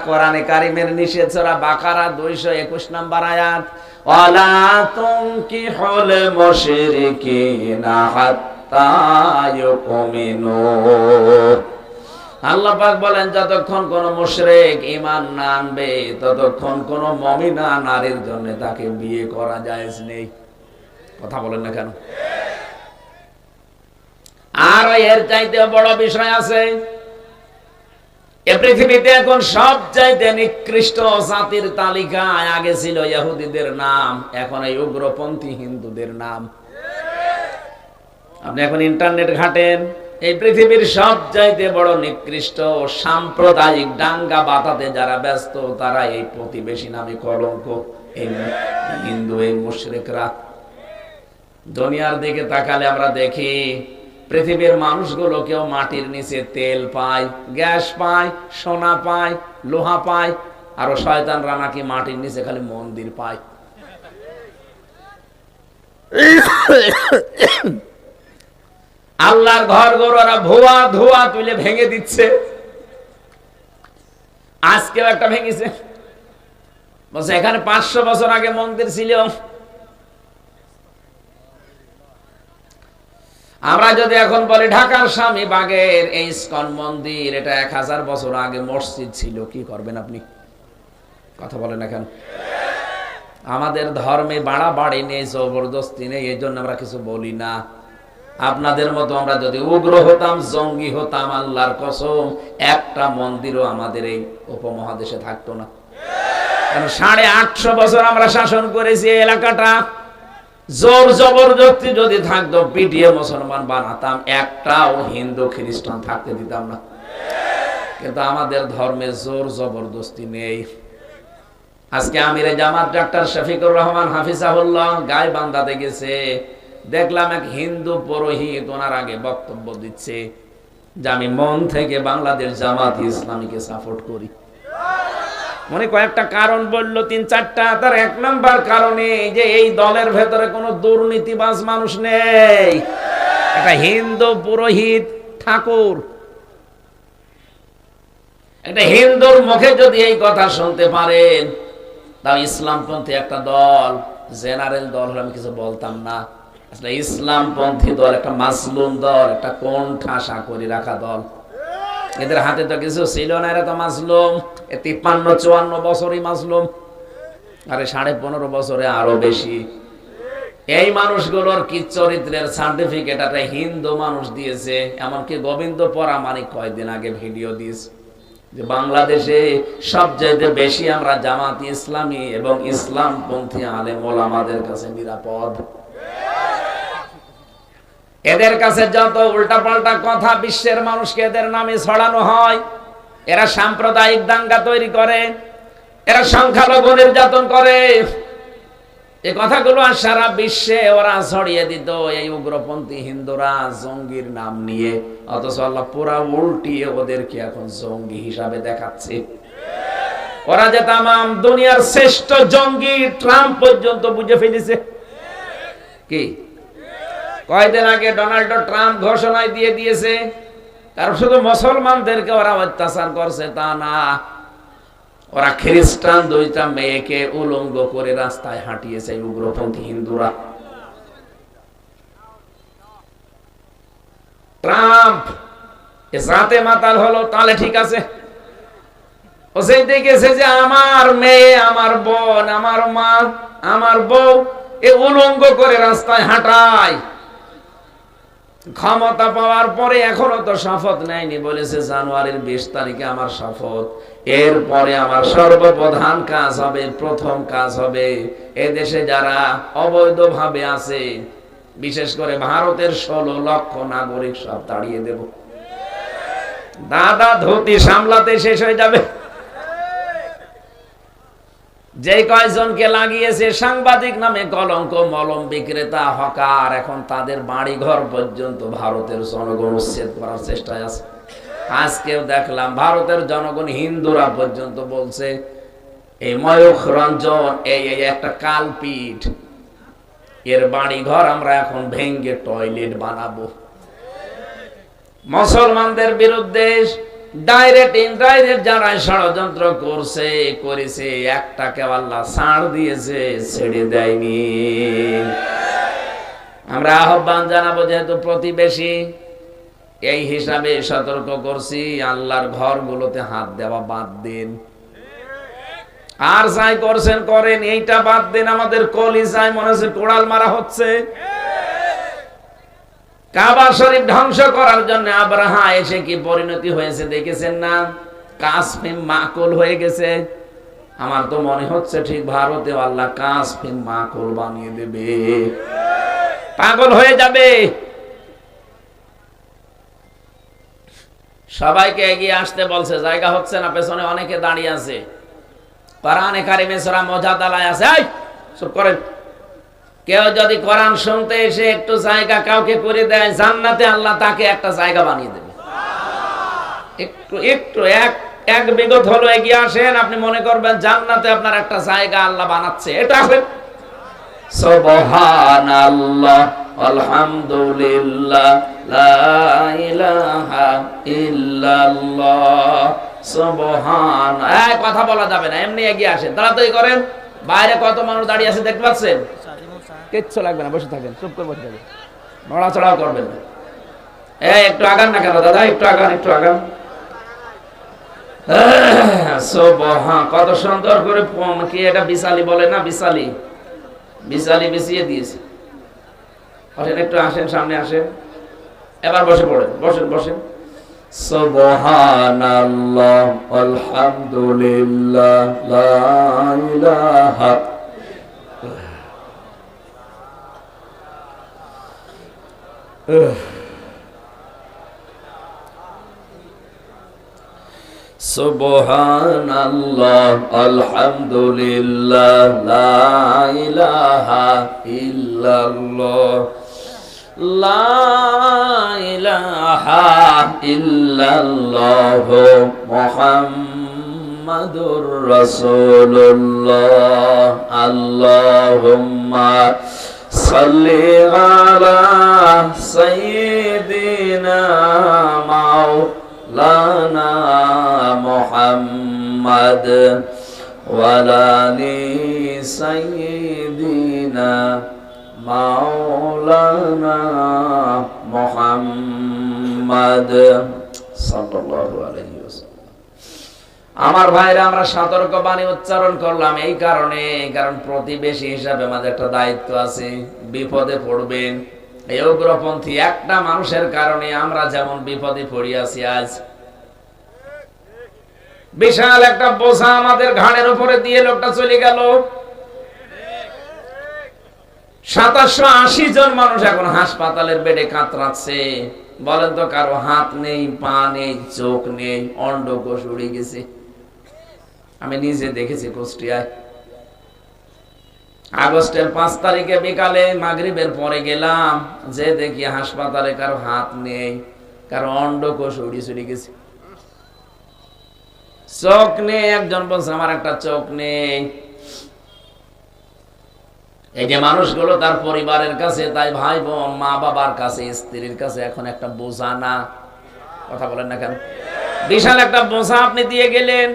কোরআনে কারিমের নিষেধ সূরা বাকারা 221 নম্বর আয়াত, ওয়ালা তুনকিহুল মুশরিকিনা হাত্তা ইউমিনু। আল্লাহ পাক বলেন যতক্ষণ কোন মুশরিক ঈমান না আনবে ততক্ষণ কোন মুমিনা নারীর জন্য তাকে বিয়ে করা জায়েজ নেই। কথা বলেন না কেন? আর এর চাইতে বড় বিষয় আছে। এই পৃথিবীতে এখন সবচাইতে নিকৃষ্ট জাতির তালিকায় আগে ছিল ইহুদিদের নাম, এখন এই উগ্রপন্থী হিন্দুদের নাম। আপনি এখন ইন্টারনেট ঘাটেন, এই পৃথিবীর সবচাইতে বড় নিকৃষ্ট সাম্প্রদায়িক দাঙ্গা বাঁধাতে যারা ব্যস্ত তারা এই প্রতিবেশী নামে কলঙ্ক, এই হিন্দু, এই মুশরিকরা। দুনিয়ার দিকে তাকালে আমরা দেখি পৃথিবীর মানুষগুলো কেউ মাটির নিচে তেল পায়, গ্যাস পায়, সোনা পায়, লোহা পায়, আরো শয়তানরা নাকি মাটির নিচে খালি মন্দির পায়। আল্লাহর ঘর ওরা ভুয়া ধোয়া তুলে ভেঙে দিচ্ছে। আজকেও একটা ভেঙেছে, বলছে এখানে 500 বছর আগে মন্দির ছিল। আমরা যদি এখন বলি ঢাকার স্বামীবাগের এই ইসকন মন্দির, এটা 1000 বছর আগে মসজিদ ছিল, কি করবেন আপনি? কথা বলেন এখন। আমাদের ধর্মে বাড়াবাড়ি নেই, জবরদস্তি নেই, এই জন্য আমরা কিছু বলি না। আপনাদের মতো আমরা যদি উগ্র হতাম, জঙ্গি হতাম, আল্লাহর কসম একটা মন্দিরও আমাদের এই উপমহাদেশে থাকতো না। কারণ 850 বছর আমরা শাসন করেছি এই এলাকাটা। জোর জবরদস্তি যদি থাকতো পিটিয়ে মুসলমান বানাতাম, একটাও হিন্দু খ্রিস্টান থাকতে দিতাম না। কিন্তু আমাদের ধর্মে জোর জবরদস্তি নেই। আজকে আমিরে জামাত ডাক্তার শফিকুর রহমান হাফিজাহুল্লাহ গাইবান্ধাতে গেছে, দেখলাম এক হিন্দু পুরোহিত ওনার আগে বক্তব্য দিচ্ছে যে আমি মন থেকে বাংলাদেশ জামাত ইসলামীকে সাপোর্ট করি। মনে কয়েকটা কারণ বললো, 3-4টা। তার 1 নম্বর কারণে যে এই দলের ভেতরে কোনো দুর্নীতিবাজ মানুষ নেই। একটা হিন্দু পুরোহিত ঠাকুর, একটা হিন্দুর মুখে যদি এই কথা শুনতে পারেন, তাও ইসলামপন্থী একটা দল, জেনারেল দল হলে আমি কিছু বলতাম না, আসলে ইসলামপন্থী দল, একটা মাসলুম দল, একটা কোণঠাসা করে রাখা দল। এদের হাতে তো কিছু ছিল না, এরা তো মাসলুম। 53-54 বছরই মাসলুম, আরে 15.5 বছরে আরো বেশি। এই মানুষগুলোর কি চরিত্রের সার্টিফিকেট একটা হিন্দু মানুষ দিয়েছে। এমনকি গোবিন্দ পরামানিক কয়েকদিন আগে ভিডিও দিয়েছে যে বাংলাদেশে সবচেয়ে বেশি আমরা জামাত ইসলামী এবং ইসলামপন্থী আলেম ওলামাদের কাছে নিরাপদ। এদের কাছে যত উল্টাপাল্টা কথা বিশ্বের মানুষকে এদের নামে ছড়ানো হয়, এরা সাম্প্রদায়িক দাঙ্গা তৈরি করে, এরা সংখ্যালঘু নির্যাতন করে, এই কথাগুলো আর সারা বিশ্বে ওরা ছড়িয়ে দিত এই উগ্রপন্থী হিন্দুরা জঙ্গির নাম নিয়ে। অথচ আল্লাহ পুরা উল্টিয়ে ওদেরকে এখন জঙ্গি হিসাবে দেখাচ্ছে। ওরা যে তামাম দুনিয়ার শ্রেষ্ঠ জঙ্গি ট্রাম্প পর্যন্ত বুঝে ফেলেছে। কি কয়দিন আগে ডোনাল্ড ট্রাম্প ঘোষণায় দিয়ে দিয়েছে, কারণ শুধু মুসলমানদেরকে ওরা অত্যাচার করছে তা না, ওরা খ্রিস্টান 2টা মেয়েকে উলঙ্গ করে রাস্তায় হাঁটিয়েছে উগ্রপন্থী হিন্দুরা। ট্রাম্প জাতে মাতাল হলো, তাহলে ঠিক আছে। ও সেই দেখেছে যে আমার মেয়ে, আমার বোন, আমার মা, আমার বউ এ উলঙ্গ করে রাস্তায় হাঁটায়। ক্ষমতা পাওয়ার পরে এখনো তো শপথ নেয়নি, বলেছে জানুয়ারির 20 তারিখে আমার শপথ। এরপরে আমার সর্বপ্রধান কাজ হবে, প্রথম কাজ হবে এদেশে যারা অবৈধভাবে আছে, বিশেষ করে ভারতের 16 লক্ষ নাগরিক সব তাড়িয়ে দেব। দাদা ধুতি সামলাতে শেষ হয়ে যাবে। যে কয়জনকে লাগিয়েছে সাংবাদিক নামে কলঙ্ক, মলম বিক্রেতা, হকার, এখন তাদের বাড়ি ঘর পর্যন্ত ভারতের জনগণ উচ্ছেদ করার চেষ্টায় আছে। আজকেও দেখলাম ভারতের জনগণ, হিন্দুরা পর্যন্ত বলছে এই ময়ূখ রঞ্জন এই একটা কালপিট, এর বাড়ি ঘর আমরা এখন ভেঙ্গে টয়লেট বানাবো। মুসলমানদের বিরুদ্ধে ডাইরেক্ট ইনডাইরেক্ট যারা ষড়যন্ত্র করেছে একটাকে আল্লাহ ছাড় দিয়েছে, ছেড়ে দেয়নি। আমরা আহ্বান জানাবো, যেহেতু প্রতিবেশী এই হিসাবে সতর্ক করছি, আল্লাহর ঘরগুলোতে হাত দেওয়া বাদ দিন। আর যাই করছেন করেন, এইটা বাদ দিন। আমাদের কলিজায় মনে হচ্ছে কোড়াল মারা হচ্ছে। কাবা শরীফ ধ্বংস করার জন্য আব্রাহা এসে কি পরিণতি হয়েছে দেখেছেন না? কাসফিম মাকুল হয়ে গেছে। আমার তো মনে হচ্ছে ঠিক ভারতে আল্লাহ কাসফিম মাকুল বানিয়ে দেবে, পাগল হয়ে যাবে। সবাইকে এগিয়ে আসতে বলছে, জায়গা হচ্ছে না, পেছনে অনেকে দাঁড়িয়ে আছে। কোরআনে কারিমে সূরা মুজাদালায় আছে, এই চুপ করেন। কেউ যদি কোরআন শুনতে এসে একটু জায়গা কাউকে করে দেয়, জান্নাতে আল্লাহ তাকে একটা জায়গা বানিয়ে দেবে। একটু এক বিগত হলো এগিয়ে আসেন, আপনি মনে করবেন জান্নাতে আপনার একটা জায়গা আল্লাহ বানাচ্ছে। এটা আসেন। সুবহানাল্লাহ, আলহামদুলিল্লাহ, লা ইলাহা ইল্লাল্লাহ, সুবহান। এই কথা বলা যাবে না, এমনি এগিয়ে আসেন, তাড়াতাড়ি করেন। বাইরে কত মানুষ দাঁড়িয়ে আছে দেখতে পাচ্ছেন? কিচ্ছু লাগবে না, বসে থাকেন, চুপ করে বসে থাকেন, নড়াচড়াও করবেন না। এই একটু আগান না কেন দাদা, একটু আগান, একটু আগান। সুবহান, কত সুন্দর করে কি এটা বিসালি বলে না, বিসালি বিছিয়ে দিয়েছে। আসেন, একটু আসেন, সামনে আসেন, এবার বসে পড়েন, বসেন। সুবহানাল্লাহ, আলহামদুলিল্লাহ, লা ইলাহা সুবহানাল্লাহ, আলহামদুলিল্লাহ, লা ইলাহা ইল্লাল্লাহ, লা ইলাহা ইল্লাল্লাহ, মুহাম্মাদুর রাসূলুল্লাহ। আল্লাহুম্মা সাল্লি আলা সাইয়্যিদিনা মাওলানা মুহাম্মাদ ওয়া আলি সাইয়্যিদিনা মাওলানা মুহাম্মাদ সাল্লাল্লাহু আলাইহি ওয়াসাল্লাম। আমার ভাইরা, আমরা সতর্ক বাণী উচ্চারণ করলাম এই কারণে, কারণ প্রতিবেশী হিসাবে আমাদের একটা দায়িত্ব আছে। বিপদে পড়বেন, এই উগ্রপন্থী একটা মানুষের কারণে আমরা যেমন বিপদে পড়িয়াছি। আজ বিশাল একটা বোঝা আমাদের ঘাড়ের উপরে দিয়ে লোকটা চলে গেল। 780 জন মানুষ এখন হাসপাতালের বেডে কাতরাচ্ছে। বলেন তো, কারো হাত নেই, পা নেই, চোখ নেই, অন্ডকোষ উড়ে গেছে। আমি নিজে দেখেছি কুষ্টিয়ায়। আগস্টের 5 তারিখে বিকালে মাগরিবের পরে গেলাম, যে দেখি হাসপাতালে কারো হাত নেই, কারো অন্ডকোষ উড়ে গেছে, চোখ নেই। একজন বলছে আমার একটা চোখ নেই। এই যে মানুষগুলো তার পরিবারের কাছে, তাই ভাই বোন, মা বাবার কাছে, স্ত্রীর কাছে এখন একটা বোঝা না? কথা বলেন না কেন? বিশাল একটা বোঝা আপনি দিয়ে গেলেন।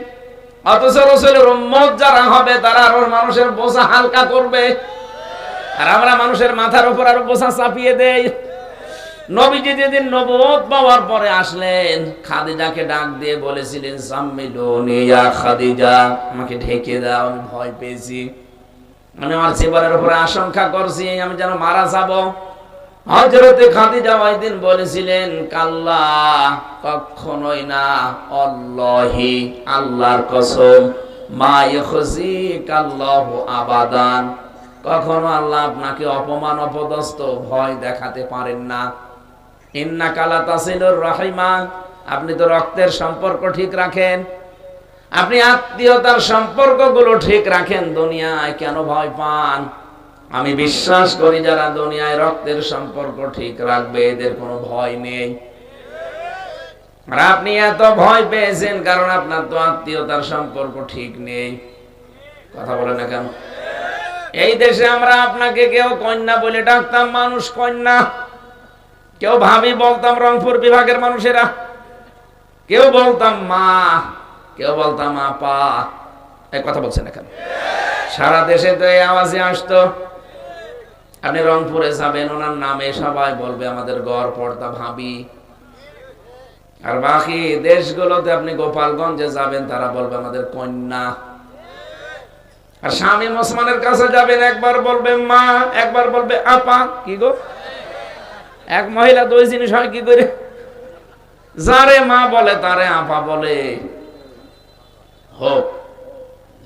অথচ রাসূলের উম্মত যারা হবে তারা আরো মানুষের বোঝা হালকা করবে, আর আমরা মানুষের মাথার উপর আরো বোঝা চাপিয়ে দেই। নবীজি যেদিন নবুয়ত পাওয়ার পরে আসলেন, খাদিজাকে ডাক দিয়ে বলেছিলেন, সাম্মিলুনি ইয়া খাদিজা, আমাকে ঢেকে দাও, আমি ভয় পেয়েছি, মানে আমার জীবনের উপরে আশঙ্কা করছি আমি যেন মারা যাব। হযরতে খাদিজা ওই দিন বলেছিলেন, কাল্লা, কখনোই না, আল্লাহি, আল্লাহর কসম, মা ইখজিকাল্লাহু আবাদান, কখনো আল্লাহ আপনাকে অপমান অপদস্থ ভয় দেখাতে পারেন না। ইন্নাকা লা তাসিলুর রাহিমা, আপনি তো রক্তের সম্পর্ক ঠিক রাখেন, আপনি আত্মীয়তার সম্পর্কগুলো ঠিক রাখেন, দুনিয়ায় কেন ভয় পান? আমি বিশ্বাস করি যারা দুনিয়ায় রক্তের সম্পর্ক ঠিক রাখবে এদের কোনো ভয় নেই। আর আপনি এত ভয় পেয়েছেন কারণ আপনার তো আত্মীয়তার সম্পর্ক ঠিক নেই। কথা বলে না কেন? এই দেশে আমরা আপনাকে কেউ কন্যা বলে ডাকতাম, মানুষ কন্যা, কেউ ভাবি বলতাম রংপুর বিভাগের মানুষেরা। কেউ বলতাম মা, কেউ বলতাম আপা। এই কথা বলছেন এখানে সারা দেশে তো এই আওয়াজে আসতো। আপনি রংপুরে যাবেন, ওনার নামে সবাই বলবে আমাদের গড় পর্দা ভাবি। আর বাকি দেশগুলোতে আপনি গোপালগঞ্জে যাবেন, তারা বলবে আমাদের কন্যা। আর শামীম ওসমানের কাছে যাবেন, একবার বলবে মা, একবার বলবে আপা। কি গো, এক মহিলা দুই জিনিস হয় কি করে? যারে মা বলে তারে আপা বলে। হোক,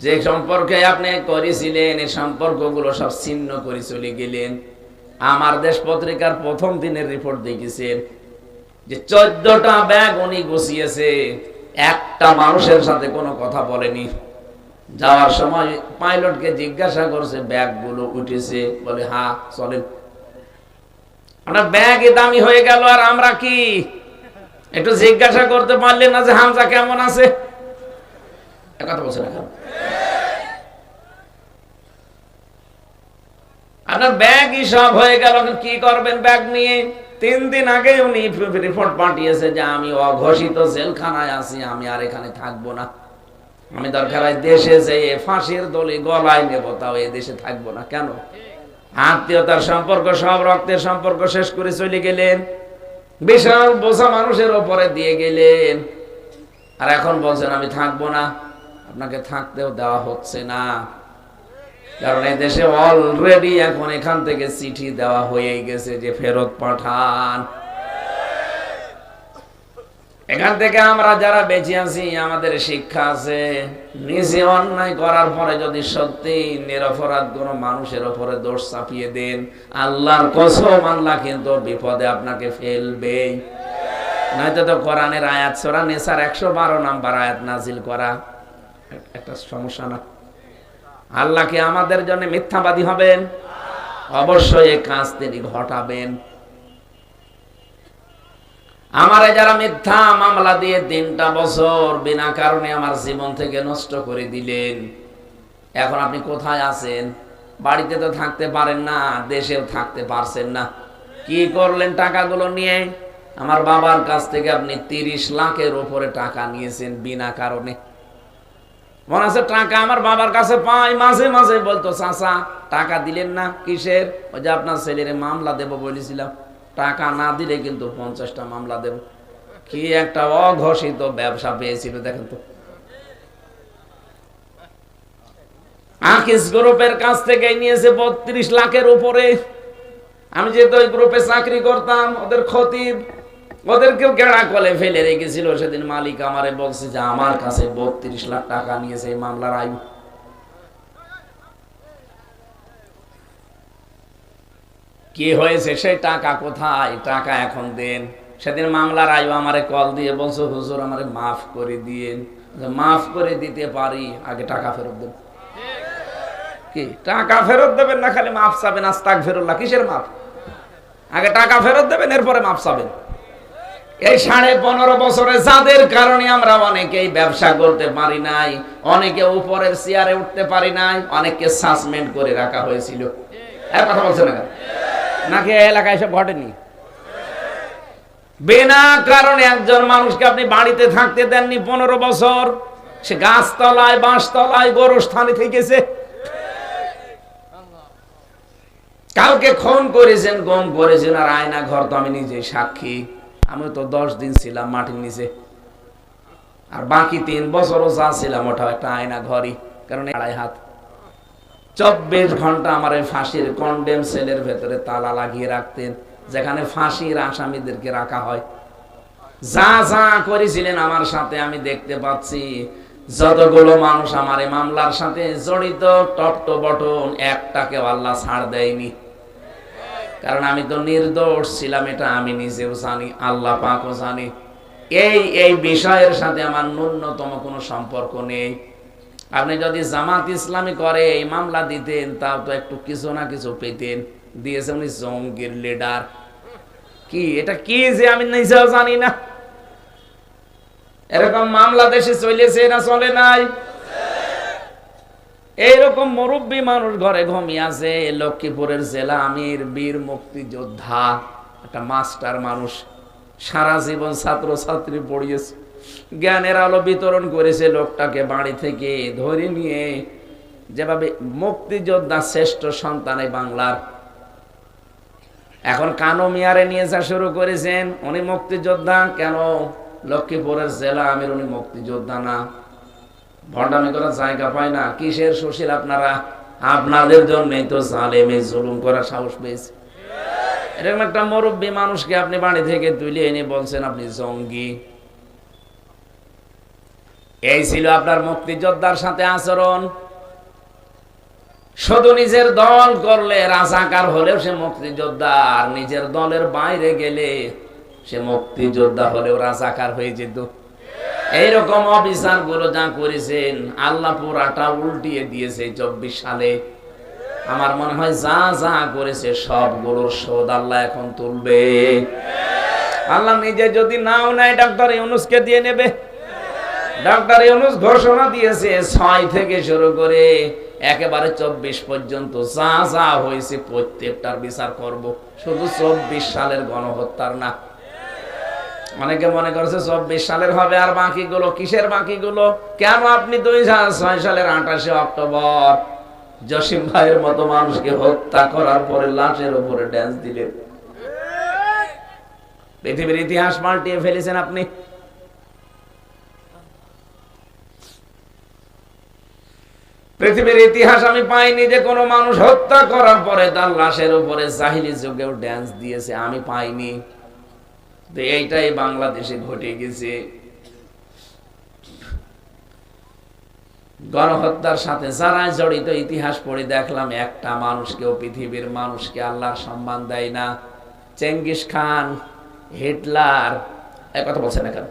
যে সম্পর্কে আপনি করেছিলেন এই সম্পর্কগুলো সব ছিন্ন করে চলে গেলেন। আমার দেশ পত্রিকার প্রথম দিনের রিপোর্ট দেখেছেন যে 14টা ব্যাগ উনি গুছিয়েছে, একটা মানুষের সাথে কোনো কথা বলেনি। যাওয়ার সময় পাইলটকে জিজ্ঞাসা করছে ব্যাগগুলো উঠেছে, বলে হ্যাঁ চলেন। আপনার ব্যাগে দামি হয়ে গেল, আর আমরা কি একটু জিজ্ঞাসা করতে পারলেন না যে হামজা কেমন আছে? কথা বলছে না। আপনার ব্যাগই সব হয়ে গেল, কি করবেন ব্যাগ নিয়ে? 3 দিন আগে উনি রিপোর্ট পাঠিয়েছে যে আমি অঘোষিত জেলখানায় আছি, আমি আর এখানে থাকবো না। আমি দরকার হয় দেশে যেয়ে ফাঁসির দড়ি গলায় নেব, তাও এই দেশে থাকবো না। কেন? আত্মীয়তার সম্পর্ক, সব রক্তের সম্পর্ক শেষ করে চলে গেলেন, বিশাল বোঝা মানুষের ওপরে দিয়ে গেলেন, আর এখন বলছেন আমি থাকবো না। আপনাকে থাকতেও দেওয়া হচ্ছে না, কারণ এই দেশে অলরেডি এখন এখান থেকে চিঠি দেওয়া হয়ে গেছে যে ফেরত পাঠান। এখান থেকে আমরা যারা বেঁচে আছি, আমাদের শিক্ষা আছে, নিজে অন্যায় করার পরে যদি সত্যি নিরপরাধ কোনো মানুষের উপরে দোষ চাপিয়ে দেন, আল্লাহর কসম আল্লাহ কিন্তু বিপদে আপনাকে ফেলবে। নয়তো তো কোরআনের আয়াত সূরা নিসার 112 নাম্বার আয়াত নাজিল করা একটা সমস্যা না? আল্লাহ কি আমাদের জন্য মিথ্যাবাদী হবেন? অবশ্যই এই কাজ তিনি ঘটাবেন। আমারে যারা মিথ্যা মামলা দিয়ে 3টা বছর বিনা কারণে আমার জীবন থেকে নষ্ট করে দিলেন, এখন আপনি কোথায় আছেন? বাড়িতে তো থাকতে পারেন না, দেশেও থাকতে পারছেন না। কি করলেন টাকাগুলো নিয়ে? আমার বাবার কাছ থেকে আপনি 30 লাখের উপরে টাকা নিয়েছেন বিনা কারণে। মনে আছে টাকা আমার বাবার কাছে পাই, মাঝে মাঝে বলতো চাচা টাকা দিলেন না, কিসের? ওই যে আপনার ছেলের মামলা দেব বলেছিলাম, টাকা না দিলে কিন্তু 50টা মামলা দেব। কি একটা অঘোষিত ব্যবসা পেয়েছিল দেখেন তো। আকিস গ্রুপের কাছ থেকে নিয়েছে 32 লাখের উপরে। আমি যেহেতু ওই গ্রুপে চাকরি করতাম, ওদের খতিব, ওদেরকেও গেড়া কলে ফেলে রেখেছিল। সেদিন মালিক আমারে বলছে যে আমার কাছে 32 লাখ টাকা নিয়েছে এই মামলার আয়ু। কি হয়েছে? সেই টাকা কোথায়? টাকা এখন দেন। সেদিন মামলার আয়ু আমারে কল দিয়ে বলছো হুজুর আমারে মাফ করে দিয়েন। মাফ করে দিতে পারি, আগে টাকা ফেরত দেন। কি টাকা ফেরত দেবেন না খালি মাফ চাবেন? আস্তাগফিরুল্লাহ, কিসের মাফ? আগে টাকা ফেরত দেবেন, এরপরে মাফ চাবেন। এই 15.5 বছরে যাদের কারণে আমরা অনেকেই ব্যবসা করতে পারি নাই, অনেকে উপরের চেয়ারে উঠতে পারি নাই, অনেককে সাসপেন্ড করে রাখা হয়েছিল। এর কথা বলছে না নাকি? এলাকায় সব ঘটেনি? বিনা কারণে একজন মানুষকে আপনি বাড়িতে থাকতে দেননি 15 বছর। সে গাছতলায়, বাঁশতলায়, গোরস্থানে থেকেছে। কাউকে খুন করেছেন, গম করেছেন, আর আয়না ঘর তো আমি নিজে সাক্ষী। আমি তো 10 দিন ছিলাম মাটির নিচে, আর বাকি 3 বছরও যা ছিলাম ওটা একটা আয়না ঘরই। কারণ 2.5 হাত 24 ঘন্টা আমার ফাঁসির কন্ডেম সেলের ভেতরে তালা লাগিয়ে রাখতেন, যেখানে ফাঁসির আসামিদেরকে রাখা হয়। যা যা করেছিলেন আমার সাথে আমি দেখতে পাচ্ছি। যতগুলো মানুষ আমার এই মামলার সাথে জড়িত, টপ টু বটন একটাকে আল্লাহ ছাড় দেয়নি। কারণ আমি তো নির্দোষ ছিলাম, এটা আমি নিজেও জানি, আল্লাহ পাকও জানি। এই বিষয়ের সাথে আমার ন্যূনতম কোনো সম্পর্ক নেই। আপনি যদি জামাত ইসলামী করে এই মামলা দিতেন, তাও তো একটু কিছু না কিছু পেতেন। দিয়েছে উনি জঙ্গির লিডার। কি এটা কি যে আমি নিজেও জানি না। এরকম মামলা দেশে চলেছে না চলে নাই? এইরকম মুরব্বী মানুষ ঘরে ঘুমিয়ে আছে। লক্ষ্মীপুরের জেলা আমির, বীর মুক্তিযোদ্ধা, একটা মাস্টার মানুষ, সারা জীবন ছাত্র ছাত্রী পড়িয়েছে। জ্ঞানের আলো বিতরণ করেছে লোকটাকে বাড়ি থেকে ধরে নিয়ে, যেভাবে মুক্তিযোদ্ধা শ্রেষ্ঠ সন্তান এই বাংলার। এখন কানো মিয়ারে নিয়ে যা শুরু করেছেন, উনি মুক্তিযোদ্ধা কেন? লক্ষ্মীপুরের জেলা আমির উনি মুক্তিযোদ্ধা না? ভণ্ডামি করার জায়গা পায় না। কিসের সুশীল আপনারা? আপনাদের জন্যই তো জালেমে জুলুম করার সাহস পেয়েছে। এরকম একটা মুরব্বী মানুষকে আপনি বাড়ি থেকে তুলে এনে বলছেন আপনি জঙ্গি। এই ছিল আপনার মুক্তিযোদ্ধার সাথে আচরণ। শুধু নিজের দল করলে রাজাকার হলেও সে মুক্তিযোদ্ধা, আর নিজের দলের বাইরে গেলে সে মুক্তিযোদ্ধা হলেও রাজাকার হয়ে যেত। এইরকম অবিচার গুলো যা করেছেন, আল্লাহ পুরাটা উল্টিয়ে দিয়েছে 24 সালে। আমার মনে হয় যা যা করেছে সবগুলোর শোধ আল্লাহ এখন তুলবে। আল্লাহ নিজে যদি নাও নেয়, ডক্টর ইউনূসকে দিয়ে নেবে। ডক্টর ইউনূস ঘোষণা দিয়েছে 6 থেকে শুরু করে একেবারে 24 পর্যন্ত যা যা হয়েছে প্রত্যেকটার বিচার করব, শুধু 24 সালের গণহত্যার না। অনেকে মনে করছে 24 সালের হবে, আর বাকিগুলো কিসের? বাকিগুলো কেন? আপনি 2006 সালের 28শে অক্টোবর জসিম ভাইয়ের মতো মানুষকে হত্যা করার পরে লাশের উপরে ড্যান্স দিলেন। পৃথিবীর ইতিহাস পাল্টিয়ে ফেলেছেন আপনি। পৃথিবীর ইতিহাস আমি পাইনি যে কোনো মানুষ হত্যা করার পরে তার লাশের উপরে জাহিলি যুগেও ড্যান্স দিয়েছে, আমি পাইনি। তো এইটাই বাংলাদেশে ঘটে গেছে। গণহত্যার সাথে যারা জড়িত ইতিহাস পড়ে দেখলাম একটা মানুষকেও, পৃথিবীর মানুষকে আল্লাহর সম্মান দেয় না। চেঙ্গিস খান, হিটলার, এই কথা বলছেন না কেন?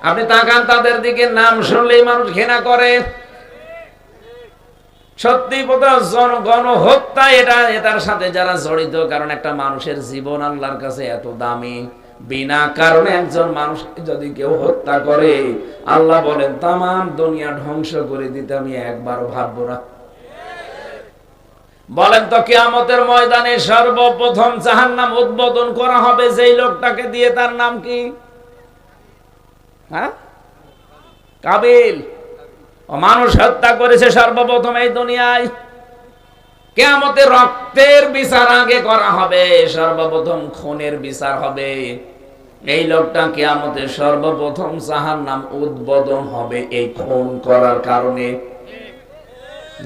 আপনি তাকান, তাদের দিকে নাম শুনলেই মানুষ ঘৃণা করে। সত্যি গণহত্যা এটার সাথে যারা জড়িত, কারণ একটা মানুষের জীবন আল্লাহর কাছে এত দামি। বিনা কারণে একজন মানুষকে যদি কেউ হত্যা করে, আল্লাহ বলেন তামাম দুনিয়া ধ্বংস করে দিতে আমি একবারও ভাববো না। বলেন তো, কিয়ামতের ময়দানে সর্বপ্রথম জাহান্নাম উদ্বোধন করা হবে যেই লোকটাকে দিয়ে, তার নাম কি? হ্যাঁ, কাবিল। মানুষ হত্যা করেছে সর্বপ্রথম এই দুনিয়ায়। কিয়ামতে রক্তের বিচার আগে করা হবে, সর্বপ্রথম খুনের বিচার হবে। এই লোকটা কিয়ামতে সর্বপ্রথম জাহান্নাম উদ্বোধন হবে এই খুন করার কারণে।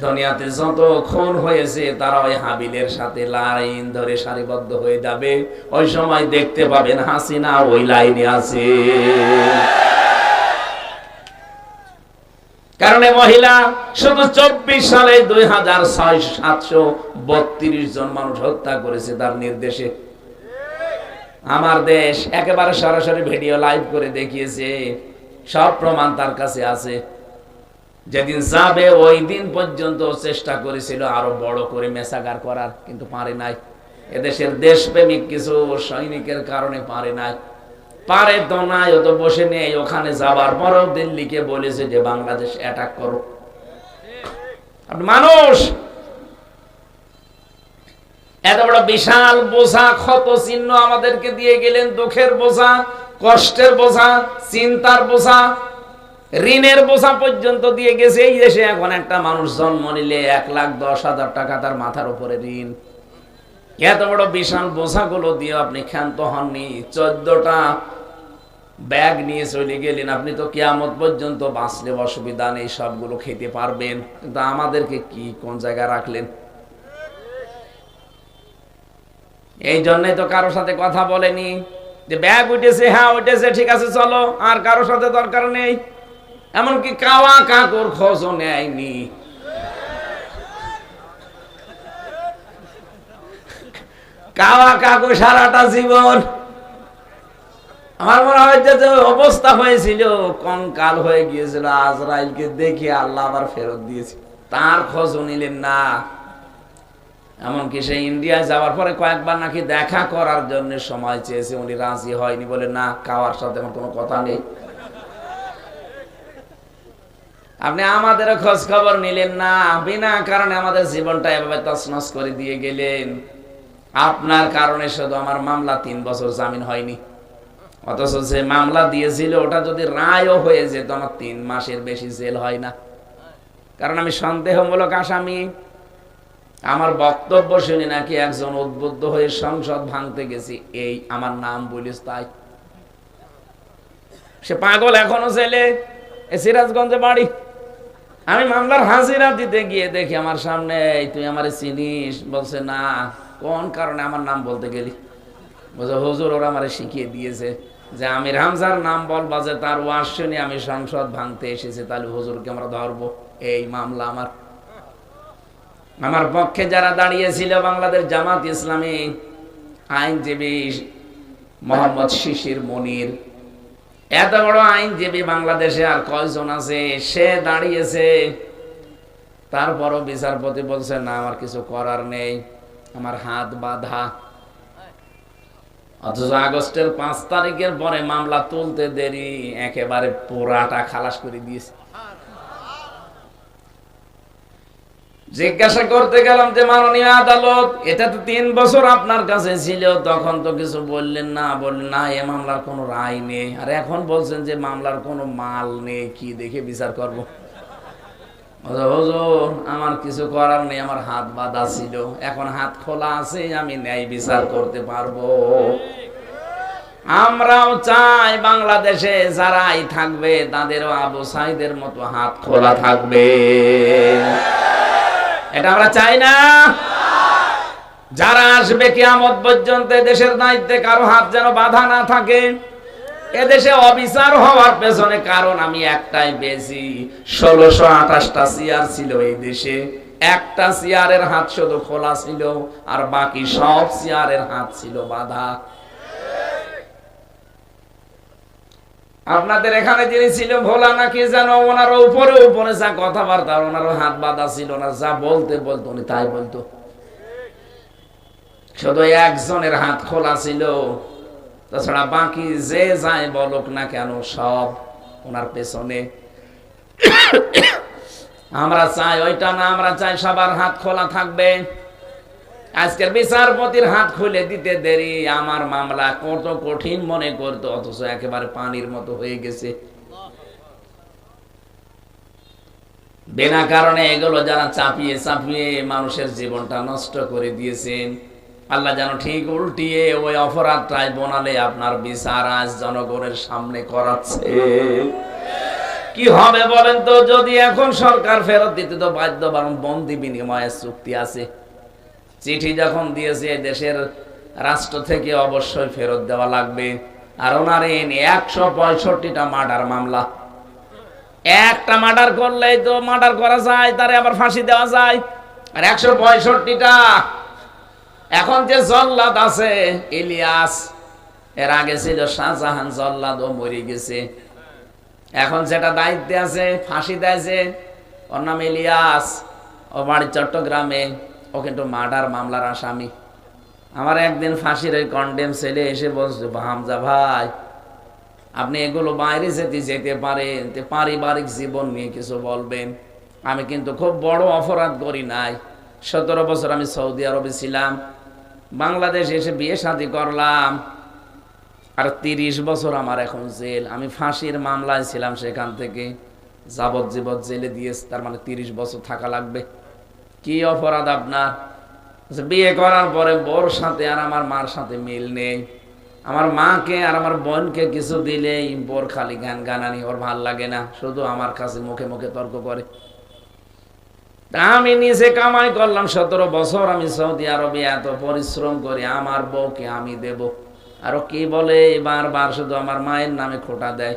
দুনিয়াতে যত খুন হয়েছে তারা ওই হাবিলের সাথে লাইন ধরে সারিবদ্ধ হয়ে যাবে। ওই সময় দেখতে পাবেন হাসিনা ওই লাইনে আছে। কারণে মহিলা শুধু 24 সালে 2732 জন মানুষ হত্যা করেছে তার নির্দেশে। আমার দেশ একেবারে সরাসরি ভিডিও লাইভ করে দেখিয়েছে, সব প্রমাণ তার কাছে আছে। যেদিন যাবে ওই দিন পর্যন্ত চেষ্টা করেছিল আরো বড় করে মেসাগার করার, কিন্তু পারে নাই। এদেশের দেশপ্রেমিক কিছু সৈনিকের কারণে পারে নাই। পারে তো নাই, ও তো বসে নেই। ওখানে যাবার পরেও দিল্লিকে বলেছে যে বাংলাদেশ অ্যাটাক করো। আপনি মানুষ এত বড় বিশাল বোঝা, ক্ষত চিহ্ন আমাদেরকে দিয়ে গেলেন, দুঃখের বোঝা, কষ্টের বোঝা, চিন্তার বোঝা, ঋণের বোঝা পর্যন্ত দিয়ে গেছে। এই দেশে এখন একটা মানুষ জন্ম নিলে 1,10,000 টাকা তার মাথার উপরে ঋণ। এত বড় বিশাল বোঝাগুলো দিয়ে আপনি ক্ষান্ত হননি। 14টা ব্যাগ নিয়ে চলে গেলেন। আপনি তো কিয়ামত পর্যন্ত বাঁচলে অসুবিধা নেই, সবগুলো খেতে পারবেন, কিন্তু আমাদেরকে কি কোন জায়গায় রাখলেন? এই জন্যই তো কারোর সাথে কথা বলেনি যে ব্যাগ উঠেছে, হ্যাঁ উঠেছে, ঠিক আছে চলো, আর কারোর সাথে দরকার নেই। এমনকি কাওয়া কাকুর খোঁজও নেয়নি। কাওয়া কাকু সারাটা জীবন, আমার মনে হয় যে অবস্থা হয়েছিল, কঙ্কাল হয়ে গিয়েছিল, আজরাইলকে দেখে আল্লাহ আবার ফেরত দিয়েছে, তার খোঁজও নিলেন না। এমনকি সে ইন্ডিয়ায় যাওয়ার পরে কয়েকবার নাকি দেখা করার জন্য সময় চেয়েছে, উনি রাজি হয়নি, বলে না, কাওয়ার সাথে আমার কোনো কথা নেই। আপনি আমাদের খোঁজ খবর নিলেন না, বিনা কারণে আমাদের জীবনটা এভাবে তছনছ করে দিয়ে গেলেন। আপনার কারণে শুধু আমার মামলা 3 বছর জামিন হয়নি, অথচ যে মামলা দিয়েছিল ওটা যদি রায়ও হয়ে যেত আমার 3 মাসের বেশি জেল হয় না, কারণ আমি সন্দেহমূলক আসামি। আমার বক্তব্য শুনে নাকি একজন উদ্বুদ্ধ হয়ে সংসদ ভাঙতে গেছি, এই আমার নাম বলিস তাই। সে পাগল এখনো ছেলে, সিরাজগঞ্জে বাড়ি। আমি মামলার হাজিরা দিতে গিয়ে দেখি আমার সামনে, তুই আমারে চিনিস? বলছে না। কোন কারণে আমার নাম বলতে গেলি? বলছে হুজুর ওরা আমারে শিখিয়ে দিয়েছে যে আমির হামজার নাম বলবা যে তার ওয়াজ শুনে আমি সংসদ ভাঙতে এসেছি, তাহলে হুজুরকে আমরা ধরবো। এই মামলা আমার পক্ষে যারা দাঁড়িয়েছিল বাংলাদেশ জামাত ইসলামী, আইনজীবী মোহাম্মদ শিশির মনির, এত বড় আইনজীবী বাংলাদেশে আর কয়জন আছে? সে দাঁড়িয়েছে। তারপরও বিচারপতি বলছে না আমার কিছু করার নেই, আমার হাত বাঁধা। অথচ আগস্টের 5 তারিখের পরে মামলা তুলতে দেরি, একেবারে পুরাটা খালাস করে দিয়েছে। জিজ্ঞাসা করতে গেলাম যে মাননীয় আদালত, এটা তো 3 বছর আপনার কাছে ছিল, তখন তো কিছু বললেন না। বললেন না এ মামলার কোনো রায় নেই, আর এখন বলছেন যে মামলার কোনো মাল নেই, কি দেখে বিচার করব? হুজুর আমার কিছু করার নেই, আমার হাত বাঁধা ছিল, এখন হাত খোলা আছে, আমি ন্যায় বিচার করতে পারবো। আমরাও চাই বাংলাদেশে যারাই থাকবে তাদেরও আবু সাইদের মতো হাত খোলা থাকবে। এটা আমরা চাই না। যারা আসবে কিয়ামত পর্যন্ত দেশের দায়িত্বে কারো হাত যেন বাঁধা না থাকে। এদেশে অবিচার হওয়ার পেছনে কারণ আমি একটাই পেয়েছি, 1628টা চেয়ার ছিল এই দেশে, একটা চেয়ারের হাত শুধু খোলা ছিল, আর বাকি সব চেয়ারের হাত ছিল বাঁধা। আপনাদের এখানে যিনি ছিল ভোলা নাকি যেন, ওনার উপরে উপরে যা কথাবার্তা, ওনারও হাত বাঁধা ছিল না, যা বলতে বলতো উনি তাই বলতো। শুধু একজনের হাত খোলা ছিল, তাছাড়া বাকি যে যাই বলুক না কেন সব ওনার পেছনে। আমরা চাই ওইটা না, আমরা চাই সবার হাত খোলা থাকবে। আজকের বিচারপতির হাত খুলে দিতে দেরি, আমার মামলা কত কঠিন মনে করতো, অথচ একেবারে পানির মতো হয়ে গেছে। বিনা কারণে এগুলো যারা চাপিয়ে চাপিয়ে মানুষের জীবনটা নষ্ট করে দিয়েছেন, আল্লাহ যেন ঠিক উল্টিয়ে ওই অপরাধ ট্রাইব্যুনালে আপনার বিচার আজ জনগণের সামনে করাচ্ছে। কি হবে বলেন তো? যদি এখন সরকার ফেরত দিতে তো বাধ্য, বরং বন্দি বিনিময়ের চুক্তি আছে। চিঠি যখন দিয়েছে দেশের রাষ্ট্র থেকে অবশ্যই ফেরত দেওয়া লাগবে। আর ওনার 165টা মার্ডার মামলা, একটা মার্ডার করলেই তো মার্ডার করা যায়, তারে আবার ফাঁসি দেওয়া যায়। আর 165টা। এখন যে জল্লাদ আছে ইলিয়াস, এর আগে ছিল শাহজাহান জল্লাদ, ও মরে গেছে। এখন যেটা দায়িত্বে আছে ফাঁসি দিয়েছে, ওর নাম ইলিয়াস, ও বাড়ি চট্টগ্রামে, ও কিন্তু মার্ডার মামলার আসামি। আমার একদিন ফাঁসির ওই কন্ডেম ছেলে এসে বলছে, হামজা ভাই আপনি এগুলো বাইরে যেতে পারেন, পারিবারিক জীবন নিয়ে কিছু বলবেন। আমি কিন্তু খুব বড় অপরাধ করি নাই। 17 বছর আমি সৌদি আরবে ছিলাম, বাংলাদেশে এসে বিয়ে শাদী করলাম, আর 30 বছর আমার এখন জেল। আমি ফাঁসির মামলায় ছিলাম, সেখান থেকে যাবজ্জীবন জেলে দিয়েছে, তার মানে 30 বছর থাকা লাগবে। কি অপরাধ আপনার? বিয়ে করার পরে বোর সাথে আর আমার মার সাথে মিল নেই। আমার মাকে আর আমার বোনকে কিছু দিলেই বোর খালি গান গানানি, ওর ভাল লাগে না, শুধু আমার কাছে মুখে মুখে তর্ক করে। আমি নিজে কামাই করলাম 17 বছর, আমি সৌদি আরবে এত পরিশ্রম করি, আমার বউকে আমি দেব। আরো কি বলে বারবার শুধু আমার মায়ের নামে খোটা দেয়।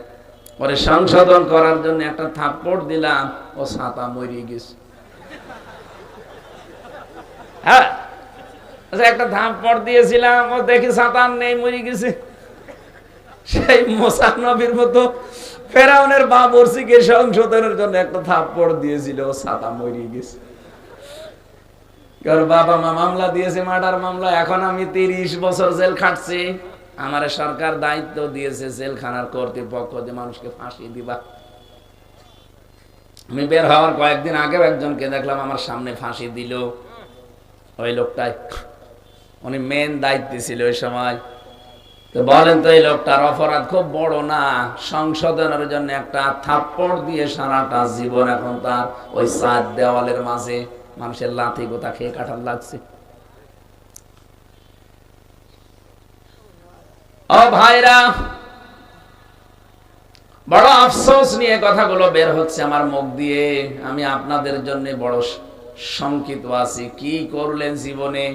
পরে সংশোধন করার জন্য একটা থাপ্পড় দিলাম, ও ছাতা মরিয়ে গেছে। হ্যাঁ, একটা থাপ্পড় দিয়েছিলাম, ও দেখি ছাতা নেই, মরে গেছে। সেই মুসা নবীর মতো ফেরাউনের বাবরসিকে সংশোধনের জন্য একটা থাপ্পড় দিয়েছিল, ও ছাতা মরে গেছে। কারণ বাবা মা মামলা দিয়েছে, মার্ডার মামলা। এখন আমি 30 বছর জেল খাটছি। আমার সরকার দায়িত্ব দিয়েছে জেলখানার কর্তৃপক্ষ যে মানুষকে ফাঁসি দিবা। আমি বের হওয়ার কয়েকদিন আগেও একজনকে দেখলাম আমার সামনে ফাঁসি দিল। ওই লোকটাই, উনি মেন দায়িত্বে ছিল ওই সময়। তো বলেন তো এই লোকটার অপরাধ খুব বড় না? সংশোধনের জন্য একটা থাপ্পড় দিয়ে সারাটা জীবন এখন তার ওই সাত দেওয়ালের মাঝে মানুষের লাথি গোতা খেয়ে কাটার লাগছে। ও ভাইরা, বড় আফসোস নিয়ে কথাগুলো বের হচ্ছে আমার মুখ দিয়ে। আমি আপনাদের জন্য বড় শঙ্কিত আছি। কি করলেন জীবনে?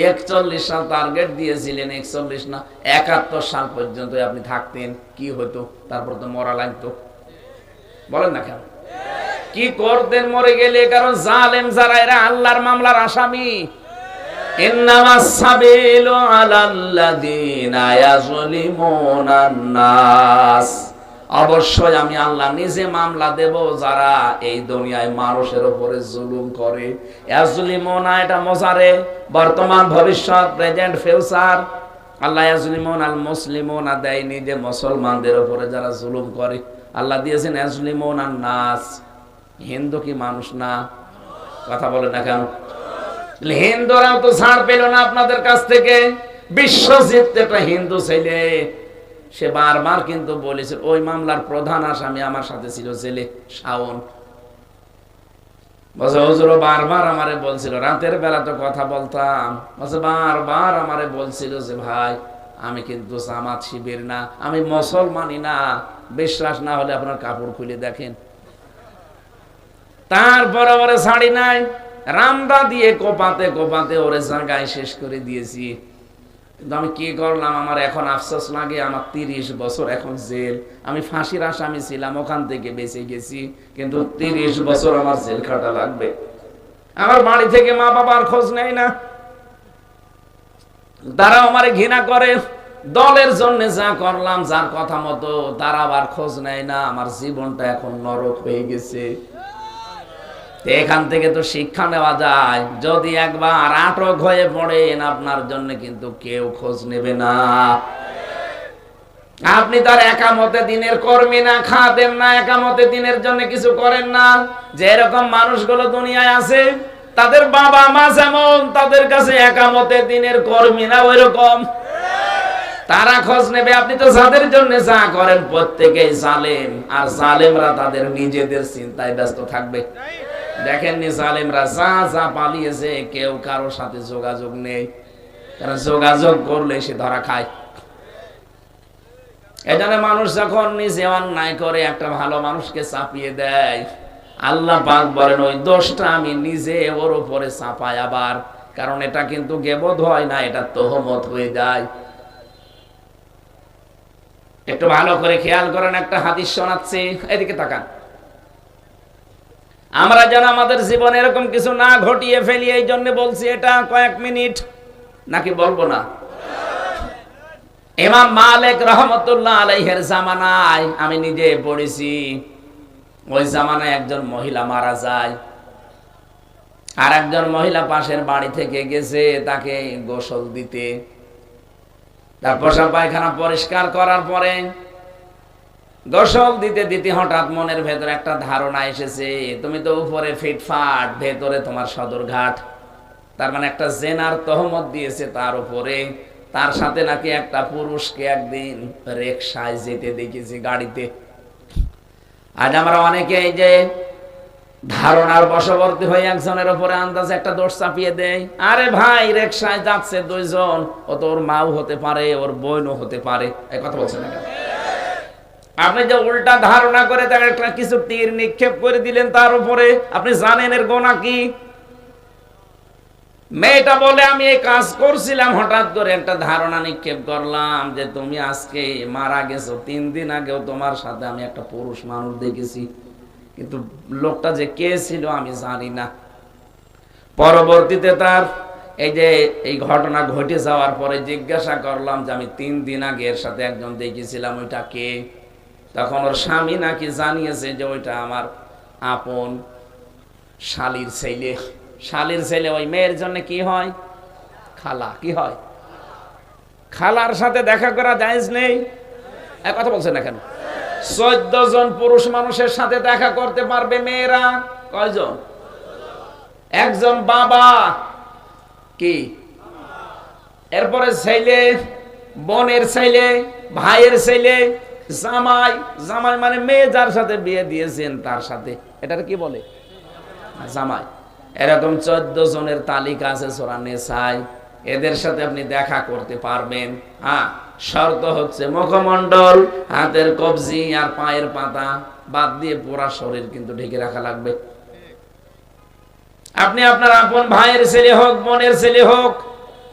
41 সাল টার্গেট দিয়েছিলেন, 41 না 71 সাল পর্যন্ত আপনি থাকতেন, কি হতো? তারপর তো মরা লাগতো। বলেন না কেন? কি করতেন মরে গেলে? কারণ জালেম যারা, এরা আল্লাহর মামলার আসামি। ইন্নামাস সাবিলু আলাল্লাযিনা ইয়াযলিমুনান নাস। অবশ্যই আমি আল্লাহ নিজে মামলা দেব যারা এই দুনিয়ায় মানুষের উপরে জুলুম করে। ইয়াজলিমুনা, এটা মোজারে, বর্তমান ভবিষ্যৎ, প্রেজেন্ট ফিউচার। আল্লাহ ইয়াজলিমুন আল মুসলিমুনা দেয়নি যে মুসলমানদের উপরে যারা জুলুম করে, আল্লাহ দিয়েছেন ইয়াজলিমুনান নাস। হিন্দু কি মানুষ না? কথা বলে না কেন? হিন্দুরাও তো ছাড় পেল না আপনাদের কাছ থেকে। বিশ্বজিৎ একটা হিন্দু ছেলে, সে বারবার কিন্তু বলেছিল, ওই মামলার প্রধান আসামি আমার সাথে ছিল ছেলে শাওন। বলছে হুজুর বারবার আমারে বলছিল, রাতের বেলা তো কথা বলতাম, বলছে বারবার আমারে বলছিল যে ভাই আমি কিন্তু জামাত শিবির না, আমি মুসলমানই না, বিশ্বাস না হলে আপনার কাপড় খুলে দেখেন। তারপর ওরে ছাড়ি নাই, রামদা দিয়ে কোপাতে কোপাতে ওরে জায়গায় শেষ করে দিয়েছি। কিন্তু আমি কি করলাম? আমার এখন আফসোস লাগে, আমার 30 বছর এখন জেল। আমি ফাঁসির আসামি ছিলাম, ওখান থেকে বেঁচে গেছি, কিন্তু 30 বছর আমার জেল খাটা লাগবে। আমার বাড়ি থেকে মা বাবার খোঁজ নেয় না, তারা আমারে ঘৃণা করে। দলের জন্য যা করলাম, যার কথা মতো, তারা আবার খোঁজ নেয় না। আমার জীবনটা এখন নরক হয়ে গেছে। এখান থেকে তো শিক্ষা নেওয়া যায়, যদি একবার আটক হয়ে পড়েন আপনার জন্য কিন্তু কেউ খোঁজ নেবে না। আপনি তার একামতে দিনের কর্মী না, খাদেম না, একামতে দিনের জন্য কিছু করেন না। যে এরকম মানুষগুলো দুনিয়ায় আছে, তাদের বাবা মা যেমন তাদের কাছে একামতে দিনের কর্মী না, ওই রকম তারা খোঁজ নেবে। আপনি তো যাদের জন্য যা করেন প্রত্যেকেই জালেম, আর জালেমরা তাদের নিজেদের চিন্তায় ব্যস্ত থাকবে। দেখেননি জালেমরা যা যা পালিয়েছে, কেউ কারোর সাথে যোগাযোগ নেই, কারণ যোগাযোগ করলে সে ধরা খায়। এজন্য মানুষ যখন নিজে অন্যায় করে একটা ভালো মানুষকে চাপিয়ে দেয়, আল্লাহ পাক বলেন ওই দোষটা আমি নিজে ওর উপরে চাপাই আবার। কারণ এটা কিন্তু গীবত হয় না, এটা তোহমত হয়ে যায়। একটু ভালো করে খেয়াল করেন, একটা হাদিস শোনাচ্ছি, এদিকে তাকান। আমরা যেন আমাদের জীবনে এরকম কিছু না ঘটিয়ে ফেলি, এই জন্য বলছি এটা কয়েক মিনিট, নাকি বলবো না? ইমাম মালিক রহমতুল্লাহ আলাইহির জামানায় আমি নিজে পড়েছি, ওই জামানায় একজন মহিলা মারা যায়, আর একজন মহিলা পাশের বাড়ি থেকে গেছে তাকে গোসল দিতে। তার পোশাক পায়খানা পরিষ্কার করার পরে গোসল দিতে দিতে হঠাৎ মনের ভেতরে একটা ধারণা এসেছে, তুমি তো উপরে ফিটফাট, ভেতরে তোমার সদরঘাট। তার মানে একটা জেনার তহমত দিয়েছে তার উপরে। তার সাথে নাকি একটা পুরুষকে একদিন রিকশায় যেতে দেখেছি, গাড়িতে। আজ আমরা অনেকে এই যে ধারণার বশবর্তী হয়ে একজনের উপরে আন্দাজে একটা দোষ চাপিয়ে দেয়। আরে ভাই, রিকশায় যাচ্ছে দুইজন, ও তো ওর মাও হতে পারে, ওর বোনও হতে পারে। এই কথা বলছেন না কেন? আপনি যে উল্টা ধারণা করে তার একটা কিছু তীর নিক্ষেপ করে দিলেন তার উপরে, আপনি জানেন এর গুনাহ কি? মেয়েটা বলে আমি এই কাজ করছিলাম, হঠাৎ করে একটা ধারণা নিক্ষেপ করলাম যে তুমি আজকে মারা গেছো, 3 দিন আগেও তোমার সাথে আমি একটা পুরুষ মানুষ দেখেছি, কিন্তু লোকটা যে কে ছিল আমি জানি না। পরবর্তীতে তার এই যে এই ঘটনা ঘটে যাওয়ার পরে জিজ্ঞাসা করলাম যে আমি 3 দিন আগে এর সাথে একজন দেখেছিলাম, ওইটা কে? তখন ওর স্বামী নাকি জানিয়েছে যে ওইটা আমার আপন শালীর ছেলে। শালীর ছেলে ওই মেয়ের জন্য কি হয়? খালা। কি হয়? খালার সাথে দেখা করা জায়েজ নেই? এক কথা বলছেন না কেন? 14 জন পুরুষ মানুষের সাথে দেখা করতে পারবে মেয়েরা। কয়জন? একজন বাবা, কি এরপরে ছেলে, বোনের ছেলে, ভাইয়ের ছেলে, জামাই। জামাই মানে মেয়ে যার সাথে বিয়ে দিয়েছেন তার সাথে, এটা কি বলে? জামাই। এরকম 14 জনের তালিকা আছে সূরা নিসায়। এদের সাথে আপনি দেখা করতে পারবেন। হ্যাঁ, শর্ত হচ্ছে মুখমণ্ডল, হাতের কবজি আর পায়ের পাতা বাদ দিয়ে পুরা শরীর কিন্তু ঢেকে রাখা লাগবে। আপনি আপনার আপন ভাইয়ের ছেলে হোক, বোনের ছেলে হোক,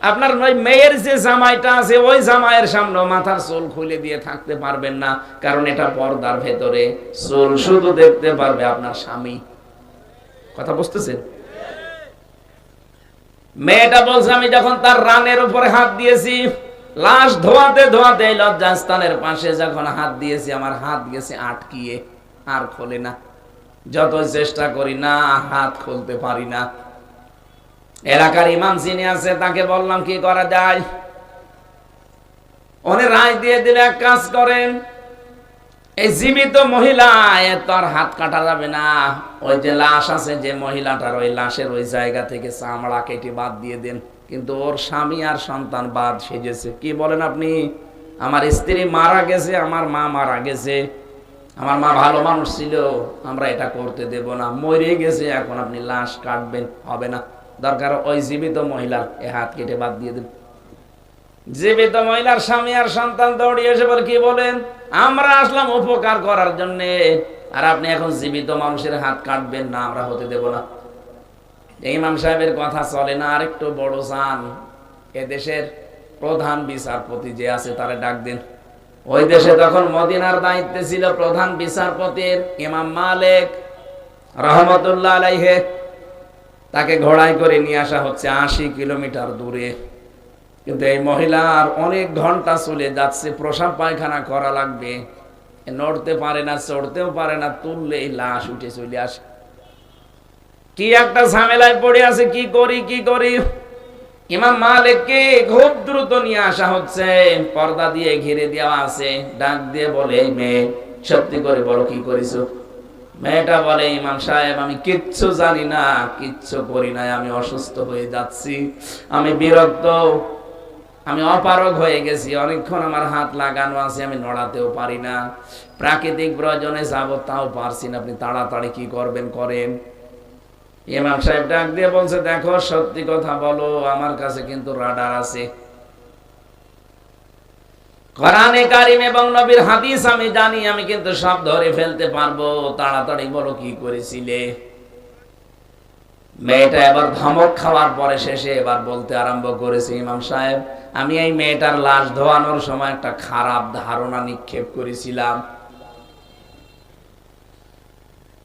আপনার ওই মেয়ের যে জামাইটা আছে ওই জামাইয়ের সামনে মাথার চুল খুলে দিয়ে থাকতে পারবেন না, কারণ এটা পর্দার ভেতরে। চুল শুধু দেখতে পারবে আপনার স্বামী। কথা বুঝতেছেন? মেয়েটা বলছে আমি যখন তার রানের উপরে হাত দিয়েছি, লাশ ধোয়াতে ধোয়াতে লজ্জাস্থানের পাশে যখন হাত দিয়েছি, আমার হাত গেছে আটকিয়ে, আর খোলে না। যত চেষ্টা করি না, হাত খুলতে পারি না। এলাকার ইমাম যিনি আছে তাকে বললাম কি করা যায়। উনি রায় দিয়ে দিলে, এক কাজ করেন, এই জীবিত মহিলা তার হাত কাটা যাবে না, ওই যে লাশ আছে যে মহিলাটার, ওই লাশের ওই জায়গা থেকে চামড়া কেটে বাদ দিয়ে দেন, কিন্তু ওর স্বামী আর সন্তান বাদ সেজেছে। কি বলেন আপনি? আমার স্ত্রী মারা গেছে, আমার মা মারা গেছে, আমার মা ভালো মানুষ ছিল, আমরা এটা করতে দেব না। মরে গেছে, এখন আপনি লাশ কাটবেন, হবে না। দরকার ওই জীবিত মহিলার এ হাত কেটে বাদ দিয়ে দেন। জীবিত মহিলার স্বামী আর সন্তান দৌড়িয়ে এসে বলে, কি বলেন? আমরা আসলাম উপকার করার জন্য, আর আপনি এখন জীবিত মানুষের হাত কাটবেন না, আমরা হতে দেব না। ইমাম সাহেবের কথা চলে না, আর একটু বড় চান, এদেশের প্রধান বিচারপতি যে আছে তারে ডাক দেন। ওই দেশে তখন মদিনার দায়িত্বে ছিল প্রধান বিচারপতির ইমাম মালিক রহমতুল্লাহ আলাইহি। তাকে ঘোড়ায় করে নিয়ে আসা হচ্ছে 80 কিলোমিটার দূরে, কিন্তু এই মহিলার অনেক ঘন্টা চলে যাচ্ছে, প্রসাব পায়খানা করা লাগবে, নড়তে পারে না, চড়তেও পারে না, তুললে এই লাশ উঠে চলে আসে। কি একটা ঝামেলায় পড়ে আছে, কি করি। ইমাম মালিককে খুব দ্রুত নিয়ে আসা হচ্ছে, পর্দা দিয়ে ঘিরে দেওয়া আছে। ডাক দিয়ে বলে, এই মেয়ে সত্যি করে বলো কি করেছো? মেয়েটা বলে, ইমাম সাহেব আমি কিচ্ছু জানি না, কিচ্ছু করি নাই, আমি অসুস্থ হয়ে যাচ্ছি, আমি বিরক্ত, আমি অপারগ হয়ে গেছি, অনেকক্ষণ আমার হাত লাগানো আছে, আমি নড়াতেও পারি না, প্রাকৃতিক প্রয়োজনে যাবো তাও পারছি না, আপনি তাড়াতাড়ি কি করবেন করেন। ইমাম সাহেব ডাক দিয়ে বলছে, দেখো সত্যি কথা বলো, আমার কাছে কিন্তু রাডার আছে, কোরআনে কারীম এবং নবীর হাদিস আমি জানি, আমি কিন্তু সব ধরে ফেলতে পারবো, তাড়াতাড়ি বলো কি করেছিলে। মেয়েটা এবার ধমক খাওয়ার পরে শেষে এবার বলতে আরম্ভ করেছে, ইমাম সাহেব আমি এই মেয়েটার লাশ ধোয়ানোর সময় একটা খারাপ ধারণা নিক্ষেপ করেছিলাম।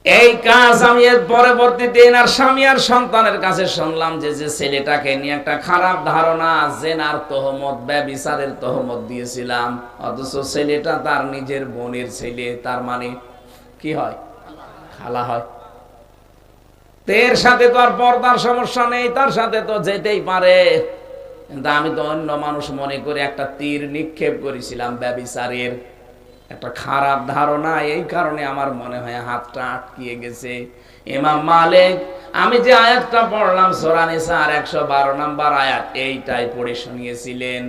এই কাজ আমি এর পরবর্তীতে এনার স্বামী আর সন্তানের কাছে শুনলাম যে ছেলেটাকে নিয়ে একটা খারাপ ধারণা, জেনার তহমত, ব্যভিচারের তহমত দিয়েছিলাম, অথচ ছেলেটা তার নিজের বোনের ছেলে, তার মানে কি হয়? খালা হয়। এর সাথে তো আর পর্দার সমস্যা নেই, তার সাথে তো যেতেই পারে, কিন্তু আমি তো অন্য মানুষ মনে করে একটা তীর নিক্ষেপ করেছিলাম, ব্যভিচারের একটা খারাপ ধারণা, এই কারণে আমার মনে হয় হাতটা আটকিয়ে গেছে। ইমাম মালিক আমি যে আয়াতটা পড়লাম সূরা নিসার 112 নম্বর আয়াত, এইটাই পড়ে শুনিয়েছিলেন,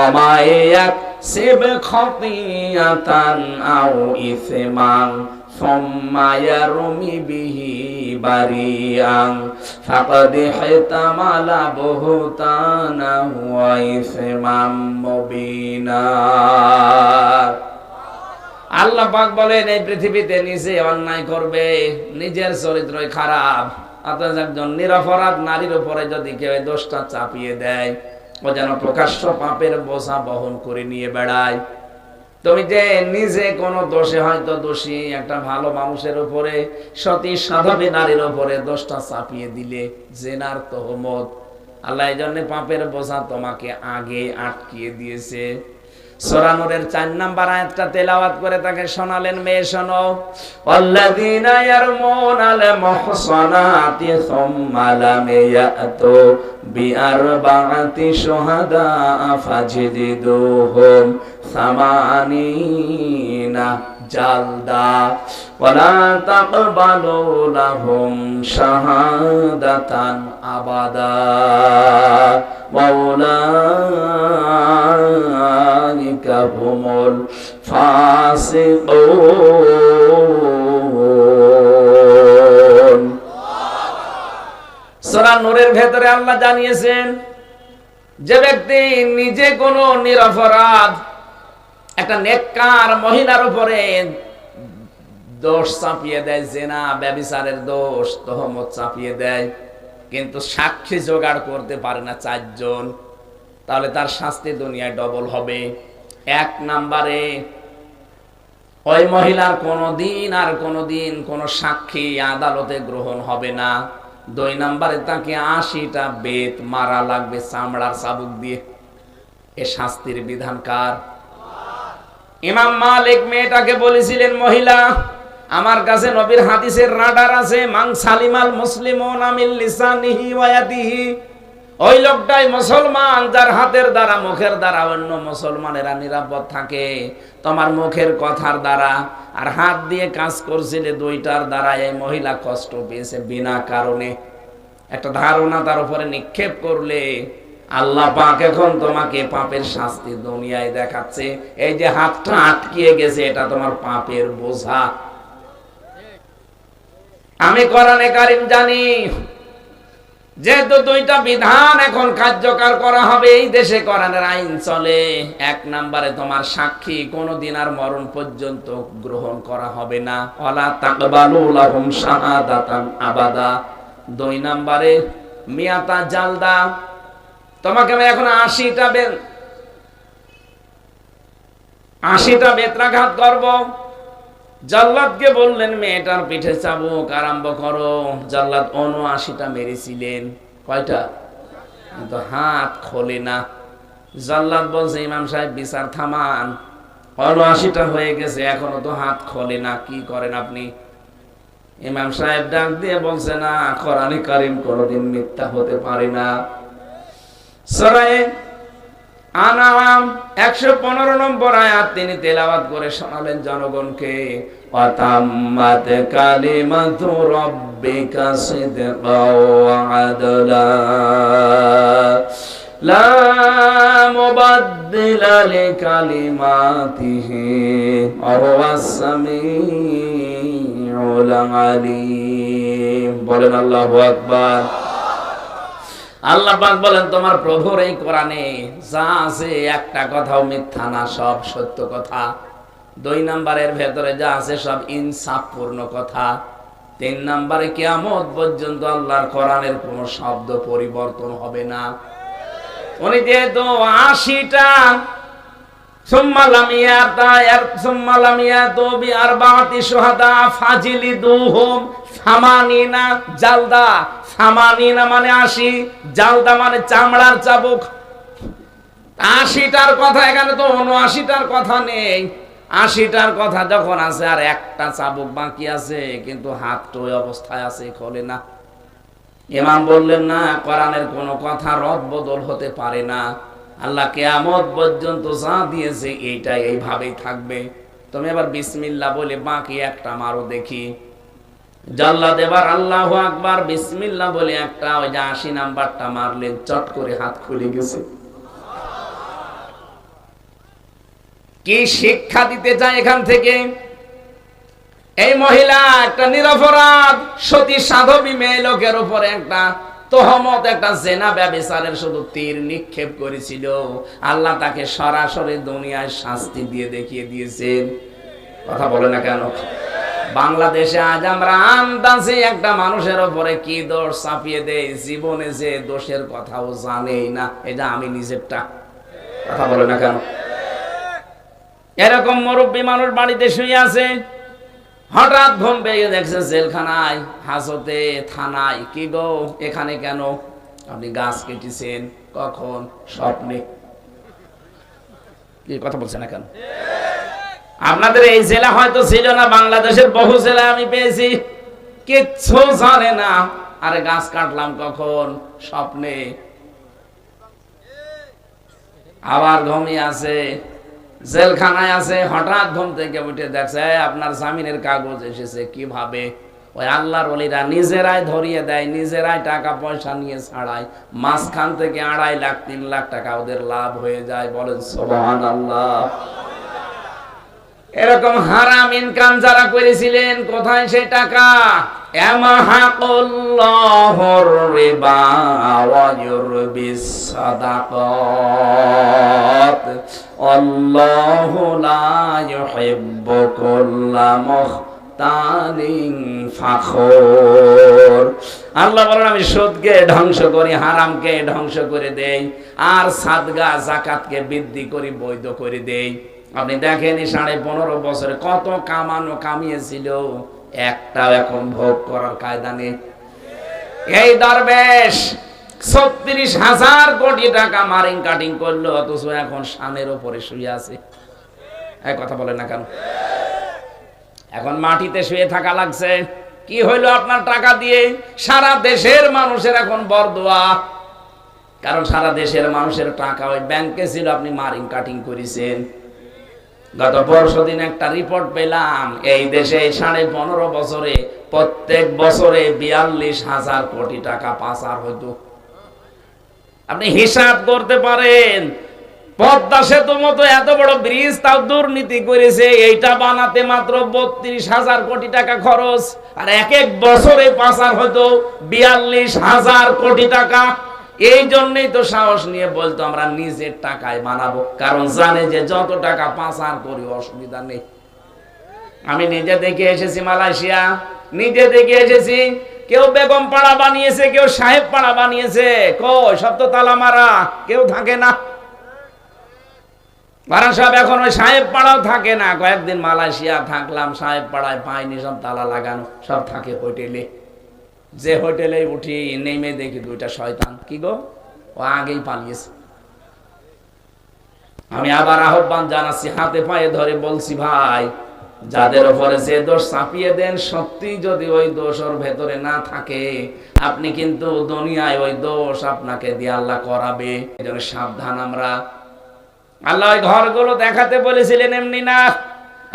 অমায়াক সিব খতিয়াতান আও ইসমান সুম্মা ইয়ারমি বিহি বারিয়ান ফাকাদ হিতামালা বুহতানা ওয়া ইসমান মুবিনা। আল্লাহ পাক বলেন, এই পৃথিবীতে নিজে অন্যায় করবে, নিজের চরিত্রই খারাপ, অথচ একজন নিরপরাধ নারীর উপরে যদি কেউ দোষটা চাপিয়ে দেয়, ও যেন প্রকাশ্য পাপের বোঝা বহন করে নিয়ে বেড়ায়। তুমি যে নিজে কোনো দোষে হয়তো দোষী, একটা ভালো মানুষের উপরে, সতী সাধবী নারীর উপরে দোষটা চাপিয়ে দিলে, জেনার তহমত, আল্লাহ এই জন্য পাপের বোঝা তোমাকে আগে আটকিয়ে দিয়েছে। সূরা নূরের 4 নাম্বার আয়াতটা তেলাওয়াত করে তাকে শোনালেন, মেয়ে শোনো, আল্লাযীনা ইয়ারমুনাল মুহসানাতি সুম্মা লাম ইয়াতু বিআরবা'তি শুহাদা ফাজলিদুহুম 80 জালদা ওয়ালা তাকবালু লাহুম শাহাদাতান আবাদা মাওলাইকা হুমুল ফাসিকুন। সূরা নূরের ভেতরে আল্লাহ জানিয়েছেন, যে ব্যক্তি নিজে কোনো নিরপরাধ একটা নেককার মহিলার উপরে দোষ চাপিয়ে দেয়, জিনা ব্যভিচারের দোষ তহমত চাপিয়ে দেয়, কিন্তু সাক্ষী জোগাড় করতে পারে না 4 জন, তাহলে তার শাস্তি দুনিয়ায় ডবল হবে। 1 নম্বরে ওই মহিলার কোনোদিন কোনো সাক্ষী আদালতে গ্রহণ হবে না। 2 নম্বরে তাকে 80টা বেত মারা লাগবে চামড়ার চাবুক দিয়ে। এ শাস্তির বিধান কার? ইমাম মালিক মেয়েটাকে বলেছিলেন, মহিলা, আমার কাছে নবীর হাদিসের রাডার আছে, মান সালিমাল মুসলিমুনা মিন লিসানিহি ওয়া ইয়াদিহি। ওই লোকটাই মুসলমান যার হাতের দ্বারা মুখের দ্বারা অন্য মুসলমানেরা নিরাপদ থাকে। তোমার মুখের কথার দ্বারা আর হাত দিয়ে কাজ করছিলে 2টার দ্বারা এই মহিলা কষ্ট পেয়েছে বিনা কারণে। একটা ধারণা তার উপরে নিক্ষেপ করলে আল্লাহ পাক এখন তোমাকে পাপের শাস্তি দুনিয়ায় দেখাচ্ছে। এই যে হাতটা আটকিয়ে গেছে, এটা তোমার পাপের বোঝা। আমি কোরআনে কারীম জানি, যেহেতু 2টা বিধান এখন কার্যকর করা হবে, এই দেশে কোরআনের আইন চলে। 1 নম্বরে তোমার সাক্ষী কোনদিন আর মরণ পর্যন্ত গ্রহণ করা হবে না, ওয়ালা তাকবালু লাহুম শাহাদাতান আবাদা। 2 নম্বরে মিয়াতা জালদা, তোমাকে আমি এখন 80টা বেত্রাঘাত করব। জাল্লাদকে বললেন, মেয়েটার পিঠে চাবুক আরম্ভ করো। জাল্লাদ 79টা মেরেছিলেন। কয়টা? কিন্তু হাত খোলে না। জাল্লাদ বলছে, ইমাম সাহেব বিচার থামান, 79টা হয়ে গেছে, এখনো তো হাত খোলে না, কি করেন আপনি? ইমাম সাহেব ডাক দিয়ে বলছে, না, কোরআনে কারীম কোনদিন মিথ্যা হতে পারে না। সূরা আনাম 115 নম্বর আয়াত তিনি তেলাওয়াত করে শোনালেন জনগণকে। ওয়াতাম্মাত কালিমাতু রাব্বিকা সিদকাও ওয়া আদলা লা মুবাদদিলা লিকালিমাতিহি ওয়া হুয়াস সামিউল আলীম। বলেন আল্লাহু আকবার। আল্লাহ পাক বলেন, তোমার প্রভুর এই কোরআনে যা আছে একটা কথাও মিথ্যা না, সব সত্য কথা। 2 নম্বরের ভেতরে যা আছে সব ইনসাফপূর্ণ কথা। 3 নম্বরে কিয়ামত পর্যন্ত আল্লাহর কোরআনের কোনো শব্দ পরিবর্তন হবে না। উনি যেহেতু 80টা সুম্মা লাম ইয়াতু বিআরবাআতি শুহাদা ফাজিলিদুহুম 80 জালদা। 80 মানে 80, জালদা মানে চামড়ার চাবুক। 80টার কথা এখানে তো 79টার কথা নেই। 80টার কথা যখন আছে আর একটা চাবুক বাকি আছে, কিন্তু হাতটা ওই অবস্থায় আছে, খোলে না। ইমাম বললেন, না, কোরআনের কোনো কথা রদ বদল হতে পারে না। আল্লাহ কিয়ামত পর্যন্ত যা দিয়েছে এইটাই এইভাবেই থাকবে। তুমি এবার বিসমিল্লাহ বলে বাকি একটা মারো দেখি। জাল্লাদ এবার আল্লাহু আকবার বিসমিল্লাহ বলে একটা ওই যে 80 নাম্বারটা মারলেন, চট করে হাত খুলে গেছে। কি শিক্ষা দিতে চায় এখান থেকে? এই মহিলা একটা নিরপরাধ সতী সাধবী মেয়ে লোকের উপরে একটা তহমত, একটা জেনা ব্যভিচারের শুধু তীর নিক্ষেপ করেছিল। আল্লাহ তাকে সরাসরি দুনিয়ায় শাস্তি দিয়ে দেখিয়ে দিয়েছেন। কথা বলে না কেন? বাংলাদেশে আজ আমরা আন্দাজে একটা মানুষের উপরে কি দোষ চাপিয়ে দেয়, জীবনে যে দোষের কথাও জানেই না। এটা আমি নিজেরটা। কথা বলে না কেন? এরকম মুরব্বী মানুষ বাড়িতে শুয়ে আছে, হঠাৎ ঘুম পেয়ে দেখছে জেলখানায়, হাজতে, থানায়। কি গো, এখানে কেন? আপনি গাছ কেটেছেন। কখন? স্বপ্নে। কি কথা বলছেন না কেন? আপনাদের এই জেলা হয়তো ছিল না, বাংলাদেশের বহু জেলা আমি পেয়েছি, কিচ্ছু জানে না। আরে গাছ কাটলাম কখন? স্বপ্নে। আবার ঘুমিয়ে আছে। জেলখানায় আছে, হঠাৎ ঘুম থেকে উঠে দেখছে আপনার জামিনের কাগজ এসেছে। কিভাবে? ওই আল্লাহর ওলিরা নিজেরাই ধরিয়ে দেয়, নিজেরাই টাকা পয়সা নিয়ে ছাড়ায়, মাঝখান থেকে 2.5 লাখ 3 লাখ টাকা ওদের লাভ হয়ে যায়। বলেন সুবহানাল্লাহ। এরকম হারাম ইনকাম যারা করেছিলেন, কোথায় সেই টাকা? ইয়ামহাকুল্লাহুর রিবা ওয়া ইউরবিস সাদাকাত আল্লাহু লা ইউহিব্বু কুল্লা মুখতালিন ফাখুর। আল্লাহ বলেন আমি সুদকে ধ্বংস করি, হারামকে ধ্বংস করে দেই, আর সাদগা যাকাতকে বৃদ্ধি করি, বৈধ করে দেই। আপনি দেখেন 15.5 বছরে কত কামিয়েছিল, একটাও এখন ভোগ করার কায়দা নেই। এই দরবেশ 36,000 কোটি টাকা মারিং কাটিং করলো, অথচ এখন শানের উপরে শুয়ে আছে। এই কথা বলেন না কেন? এখন মাটিতে শুয়ে থাকা লাগছে। কি হইলো আপনার টাকা দিয়ে? সারা দেশের মানুষের এখন বরদোয়া, কারণ সারা দেশের মানুষের টাকা ওই ব্যাংকে ছিল, আপনি মারিং কাটিং করেছেন। গত পরশুদিন একটা রিপোর্ট পেলাম, এই দেশে 15.5 বছরে প্রত্যেক বছরে 42,000 কোটি টাকা পাচার হতো। আপনি হিসাব করতে পারেন, পদ্মা সেতু মতো এত বড় ব্রিজ তাও দুর্নীতি করেছে, এইটা বানাতে মাত্র 32,000 কোটি টাকা খরচ, আর এক এক বছরে পাচার হতো 42,000 কোটি টাকা। এই জন্যই তো সাহস নিয়ে বলতো আমরা নিজের টাকায় বানাবো, কারণ জানে যে যত টাকা পাচার করি অসুবিধা নেই। আমি নিজে দেখে এসেছি মালয়েশিয়া, নিজে দেখে এসেছি, কেউ বেগম পাড়া বানিয়েছে, কেউ সাহেব পাড়া বানিয়েছে। কই সব তো তালা মারা, কেউ থাকে না। মারা সব এখন ওই সাহেব পাড়াও থাকে না। কয়েকদিন মালয়েশিয়া থাকলাম, সাহেব পাড়ায় পাইনি, সব তালা লাগানো, সব থাকে হোটেলে। যে হোটেলে উঠি নেমে দেখি 2টা শয়তান। কি গো? ও আগেই পালিয়েছে। আমি আবার আহ্বান জানাচ্ছি, হাতে পায়ে ধরে বলছি, ভাই যাদের উপরে যে দোষ চাপিয়ে দেন, সত্যি যদি ওই দোষ ওর ভেতরে না থাকে, আপনি কিন্তু দুনিয়ায় ওই দোষ আপনাকে দিয়ে আল্লাহ করাবে। এজন্য সাবধান আমরা। আল্লাহ ওই ঘরগুলো দেখাতে বলেছিলেন এমনি না,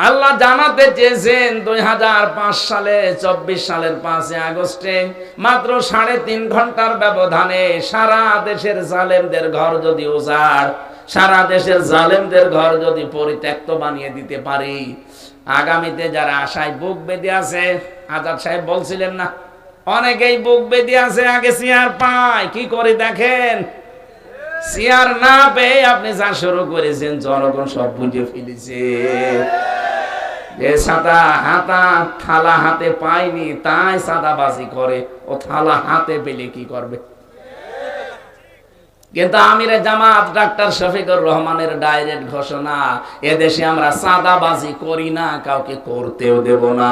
আল্লাহ জানাতে চেয়েছেন 2005 সালে 24 সালের 5 আগস্টে মাত্র 3.5 ঘন্টার ব্যবধানে সারা দেশের জালেমদের ঘর যদি উজাড়, সারা দেশের জালেমদের ঘর যদি পরিত্যক্ত বানিয়ে দিতে পারি, আগামীতে যারা আশায় বুক বেঁধে আছে, আজাদ সাহেব বলছিলেন না, অনেকেই বুক বেঁধে আছে, আগে চেয়ার পায়, কি করে দেখেন, চেয়ার না পেয়ে আপনি যা শুরু করেছেন জনগণ সব বুঝে ফেলেছে। যে সাদা হাতা থালা হাতে পায়নি তাই সাদাবাজি করে, ও থালা হাতে পেলে কি করবে? কিন্তু আমিরে জামাত ডাক্তার শফিকুর রহমানের ডাইরেক্ট ঘোষণা, এদেশে আমরা সাদাবাজি করি না, কাউকে করতেও দেব না।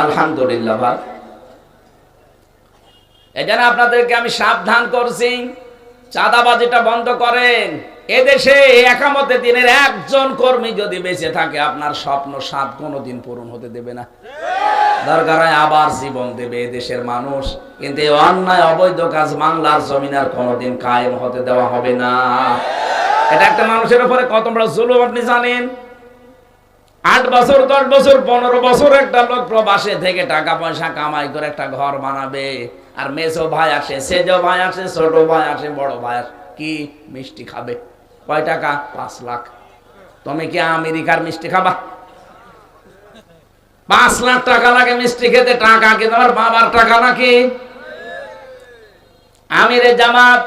আলহামদুলিল্লাহ ভাই, এজন্য আপনাদেরকে আমি সাবধান করছি, চাঁদাবাজিটা বন্ধ করেন। এদেশে একামতে দিনের একজন কর্মী যদি বেঁচে থাকে, আপনার স্বপ্ন 7 কোনোদিন পূরণ হতে দেবে না। দরকার হয় আবার জীবন দেবে এদেশের মানুষ, কিন্তু এই অন্যায় অবৈধ কাজ বাংলার জমিন আর কোনোদিন কায়েম হতে দেওয়া হবে না। এটা একটা মানুষের উপরে কত বড় জুলুম আপনি জানেন? 8 বছর 10 বছর 15 বছর একটা লোক প্রবাসে থেকে টাকা পয়সা কামাই করে একটা ঘর বানাবে, আর মেজো ভাই আসে, সেজো ভাই আসে, ছোট ভাই আসে, বড় ভাই আসে, কি মিষ্টি খাবে? কয় টাকা? 5 লাখ। তুমি কি আমেরিকার মিষ্টি খাবা? 5 লাখ টাকা লাগে মিষ্টি খেতে। টাকা কি তোমার বাবার টাকা নাকি? আমিরে জামাত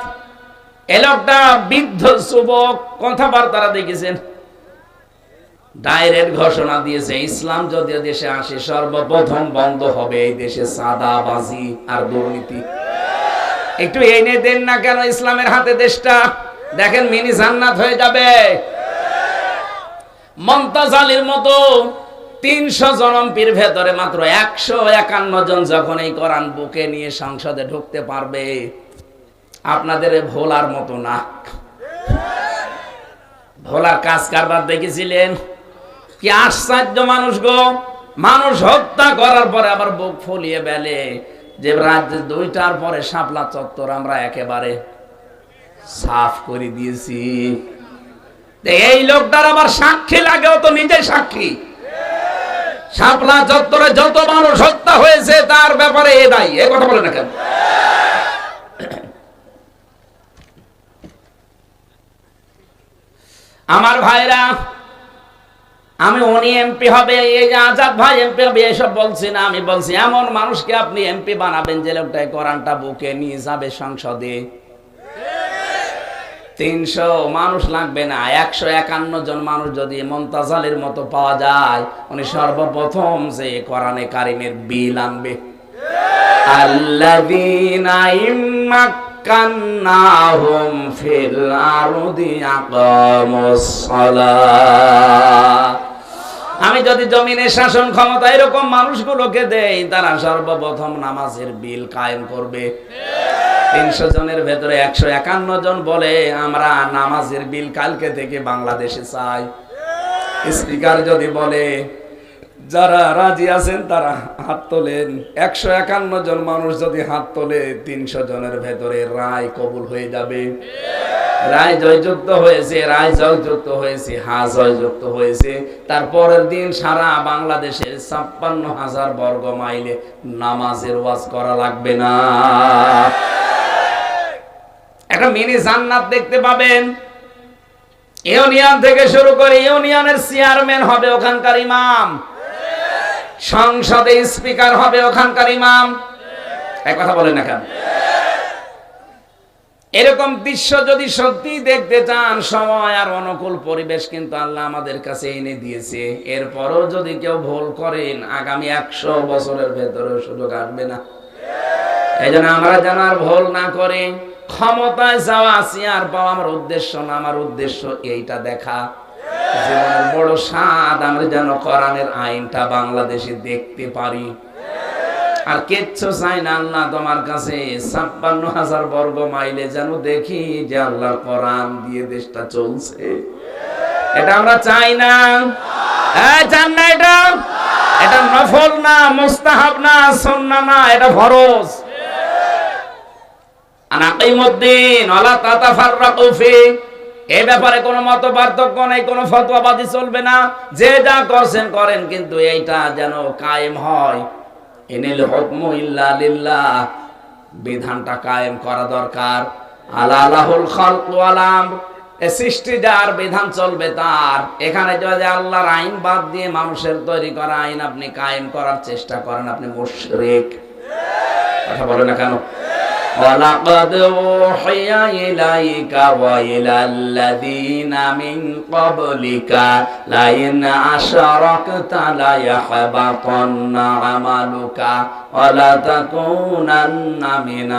এ লোকটা বৃদ্ধ যুবক, কথাবার্তা দেখেছেন, ডাইরেক্ট ঘোষণা দিয়েছে, ইসলাম যদি দেশে আসে সর্বপ্রথম বন্ধ হবে এই দেশে সাদাবাজি আর দুর্নীতি। একটু এনে দেন না কেন ইসলামের হাতে দেশটা, দেখেন মিনি জান্নাত হয়ে যাবে। মমতাজ আলীর মতো 300 জন এমপির ভেতরে মাত্র 151 জন যখন এই কোরআন বুকে নিয়ে সংসদে ঢুকতে পারবে, আপনাদের ভোলার মতো না। ভোলার কাজ কারবার দেখেছিলেন? কি আশ্চর্য মানুষ গো! মানুষ হত্যা করার পরে আবার বুক ফুলিয়ে বেলে যে রাত 2টার পরে শাপলা চত্বর আমরা একেবারে সাফ করে দিয়েছি। এই লোকটার আবার সাক্ষী লাগেও তো নিজে সাক্ষী। শাপলা চত্বরে যত মানুষ হত্যা হয়েছে তার ব্যাপারে এ দায়ী। এ কথা বলে না কেন? আমার ভাইরা, আমি উনি এমপি হবে, এই যে আজাদ ভাই এমপি হবে এসব বলছি না। আমি বলছি এমন মানুষকে আপনি এমপি বানাবেন যে লোকটাই কোরআনটা বুকে নিয়ে যাবে সংসদে। 300 মানুষ লাগবে না, 151 জন মানুষ যদি মুনতাজালের মতো পাওয়া যায়, উনি সর্বপ্রথম যে কোরআনে কারিমের বিল আনবে। আল্লাযীনা ইম্মাক্কান্নাহুম ফিল আরদি আকামুস সালাহ। আমি যদি জমিনে শাসন ক্ষমতা এরকম মানুষগুলোকে দেই, তারা সর্বপ্রথম নামাজের বিল কায়েম করবে। 300 জনের ভেতরে 151 জন বলে আমরা নামাজের বিল কালকে থেকে বাংলাদেশে চাই। স্পিকার যদি বলে যারা রাজি আছেন তারা হাত তোলেন। 151 জন মানুষ যদি হাত তোলে, 300 জনের ভেতরে রায় কবুল হয়ে যাবে। রায় জয়যুক্ত হয়েছে, রায় জয়যুক্ত হয়েছে, হা জয়যুক্ত হয়েছে। তারপরের দিন সারা বাংলাদেশের 56,000 বর্গ মাইলে নামাজের ওয়াজ করা লাগবে না। একটা মিনি জান্নাত দেখতে পাবেন। ইউনিয়ন থেকে শুরু করে ইউনিয়নের চেয়ারম্যান হবে ওখানকার ইমাম, সংসদে স্পিকার হবে ওখানকার ইমাম। এক কথা বলেন না কেন? এরকম দৃশ্য যদি সত্যি দেখতে চান, সময় আর অনুকূল পরিবেশ কিন্তু আল্লাহ আমাদের কাছে এনে দিয়েছে। এরপরও যদি কেউ ভুল করেন, আগামী 100 বছরের ভেতরে সুযোগ আসবে না। এই জন্য আমরা যেন আর ভুল না করি। ক্ষমতায় যাওয়া, চেয়ার পাওয়া আমার উদ্দেশ্য না। আমার উদ্দেশ্য এইটা দেখা, জীবনের বড় স্বাদ আমরা যেন কোরআনের আইনটা বাংলাদেশে দেখতে পারি। আর কিচ্ছু চাই না আল্লাহ তোমার কাছে, 56,000 বর্গ মাইলে যেন দেখি যে আল্লাহর কোরআন দিয়ে দেশটা চলছে। এটা আমরা চাই না। চান না? এটা নফল না, মুস্তাহাব না, সুন্নাহ না, এটা ফরজ। আনাকিমুদ্দিন ওয়ালা তাতাফাররাকু ফি। এই ব্যাপারে কোনো মত পার্থক্য নেই, কোনো ফতোয়াবাজি চলবে না। যে যা করছেন করেন, কিন্তু এইটা যেন কায়েম হয়। ইনিল হুকমু ইল্লা লিল্লাহ, বিধানটা কায়েম করা দরকার। আলা লাহুল খালকু ওয়াল আমর, এই সৃষ্টি যার, বিধান চলবে তার। এখানে যদি আল্লাহর আইন বাদ দিয়ে মানুষের তৈরি করা আইন আপনি কায়েম করার চেষ্টা করেন, আপনি মুশরিক। কথা বলে না কেন? وَلَقَدْ أُوحِيَ إِلَيْكَ وَإِلَى الَّذِينَ مِنْ قَبْلِكَ لَئِنْ أَشْرَكْتَ لَيَحْبَطَنَّ عَمَلُكَ وَلَتَكُونَنَّ مِنَ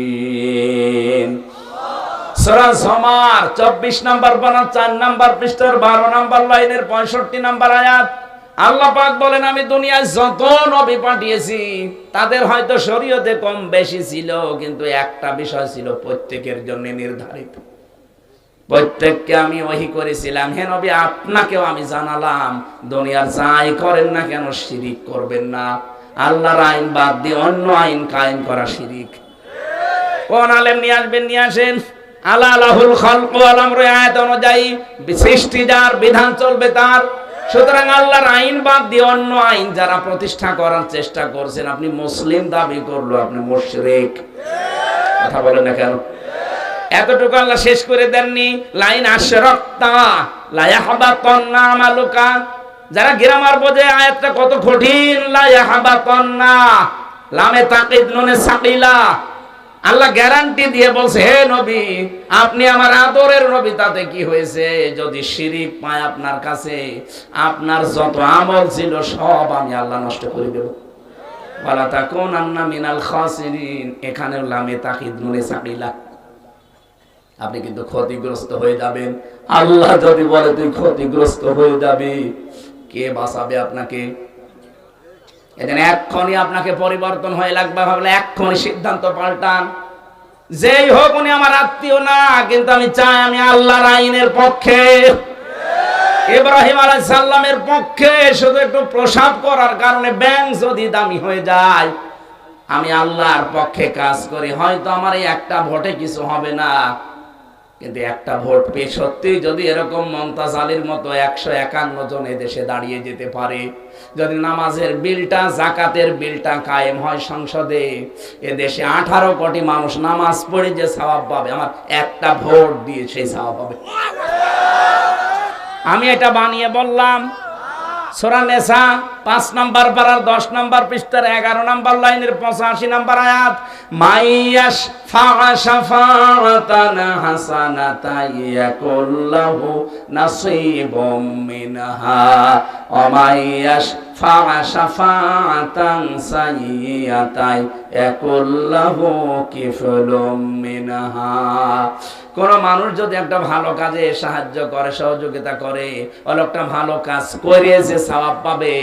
الْخَاسِرِينَ। সূরা জুমার 24 নম্বর পারা 4 নম্বর পৃষ্ঠার 12 নম্বর লাইনের 65 নম্বর আয়াত। আল্লাহ পাক বলেন, আমি দুনিয়ায় যত নবী পাঠিয়েছি তাদের হয়তো শরীয়তে কম বেশি ছিল, কিন্তু একটা বিষয় ছিল প্রত্যেকের জন্য নির্ধারিত। প্রত্যেককে আমি ওহী করেছিলাম, হে নবী আপনাকেও আমি জানালাম, দুনিয়ার যাই করেন না কেন শিরিক করবেন না। আল্লাহর আইন বাদ দিয়ে অন্য আইন কায়েম করা শিরিক। কোন আলেম নিয়ে আসবেন, নিয়ে আসেন। আলা লাহুল খালকু ওয়াল আমরু আয়াত অনুযায়ী সৃষ্টি যার, বিধান চলবে তার। সুতরাং আল্লাহর আইন বাদ দিয়ে অন্য আইন যারা প্রতিষ্ঠা করার চেষ্টা করছেন, আপনি মুসলিম দাবি করলো, আপনি মুশরিক। কথা বলেন না কেন? এতটুকু আল্লাহ শেষ করে দেননি। লাইন আশরাকতা লা ইয়াহবাতান্না আমালুকা। যারা গ্রামার বোঝে আয়াতটা কত কঠিন। লা ইয়াহবাতান্না, লামে তাকিদ নুনে সাকিলা। আল্লাহ গ্যারান্টি দিয়ে বলছে, হে নবী আপনি আমার আদরের নবী, তাতে কি হয়েছে? যদি শিরিক পায় আপনার কাছে, আপনার যত আমল ছিল সব আমি আল্লাহ নষ্ট করে দেব। ওয়ালা তাকুনান্না মিনাল খাসিরিন, এখানে লামে তাকিদ নুনে সাকিলা। আপনি কিন্তু ক্ষতিগ্রস্ত হয়ে যাবেন। আল্লাহ যদি বলে তুই ক্ষতিগ্রস্ত হয়ে যাবি, কে বাঁচাবে আপনাকে? এজন্য এক্ষুনি আপনাকে পরিবর্তন হয়ে লাগবে, ভাবলে এক্ষুনি সিদ্ধান্ত পাল্টান। যেই হোক উনি আমার আত্মীয় না, কিন্তু আমি চাই আমি আল্লাহর আইনের পক্ষে, ইব্রাহিম আলাইহিস সালামের পক্ষে। শুধু একটু প্রসাব করার কারণে ব্যাংক যদি দামি হয়ে যায়, আমি আল্লাহর পক্ষে কাজ করি। হয়তো আমার এই একটা ভোটে কিছু হবে না, কিন্তু একটা ভোট পেয়ে সত্যি যদি এরকম মমতাজ আলীর মতো 151 জন এদেশে দাঁড়িয়ে যেতে পারে, যদি নামাজের বিলটা, জাকাতের বিলটা কায়েম হয় সংসদে, এদেশে 18 কোটি মানুষ নামাজ পড়ে যে সওয়াব পাবে, আমার একটা ভোট দিয়ে সেই সওয়াব পাবে। আমি এটা বানিয়ে বললাম। সূরা নিসা 5 নম্বর পারার 10 নম্বর পৃষ্ঠার 11 নম্বর লাইনের 85 নম্বর আয়াত, মাইয়াশ ফাশাফাতান হাসানাতান ইয়াকুল্লাহু নাসীবুম মিনহা ওয়া মাইয়াশ ফাশাফাতান সাইয়্যাতান ইয়াকুল্লাহু কিফলুম মিনহা। কোন মানুষ যদি একটা ভালো কাজে সাহায্য করে, সহযোগিতা করে, ও লোকটা ভালো কাজ করে যে সওয়াব পাবে,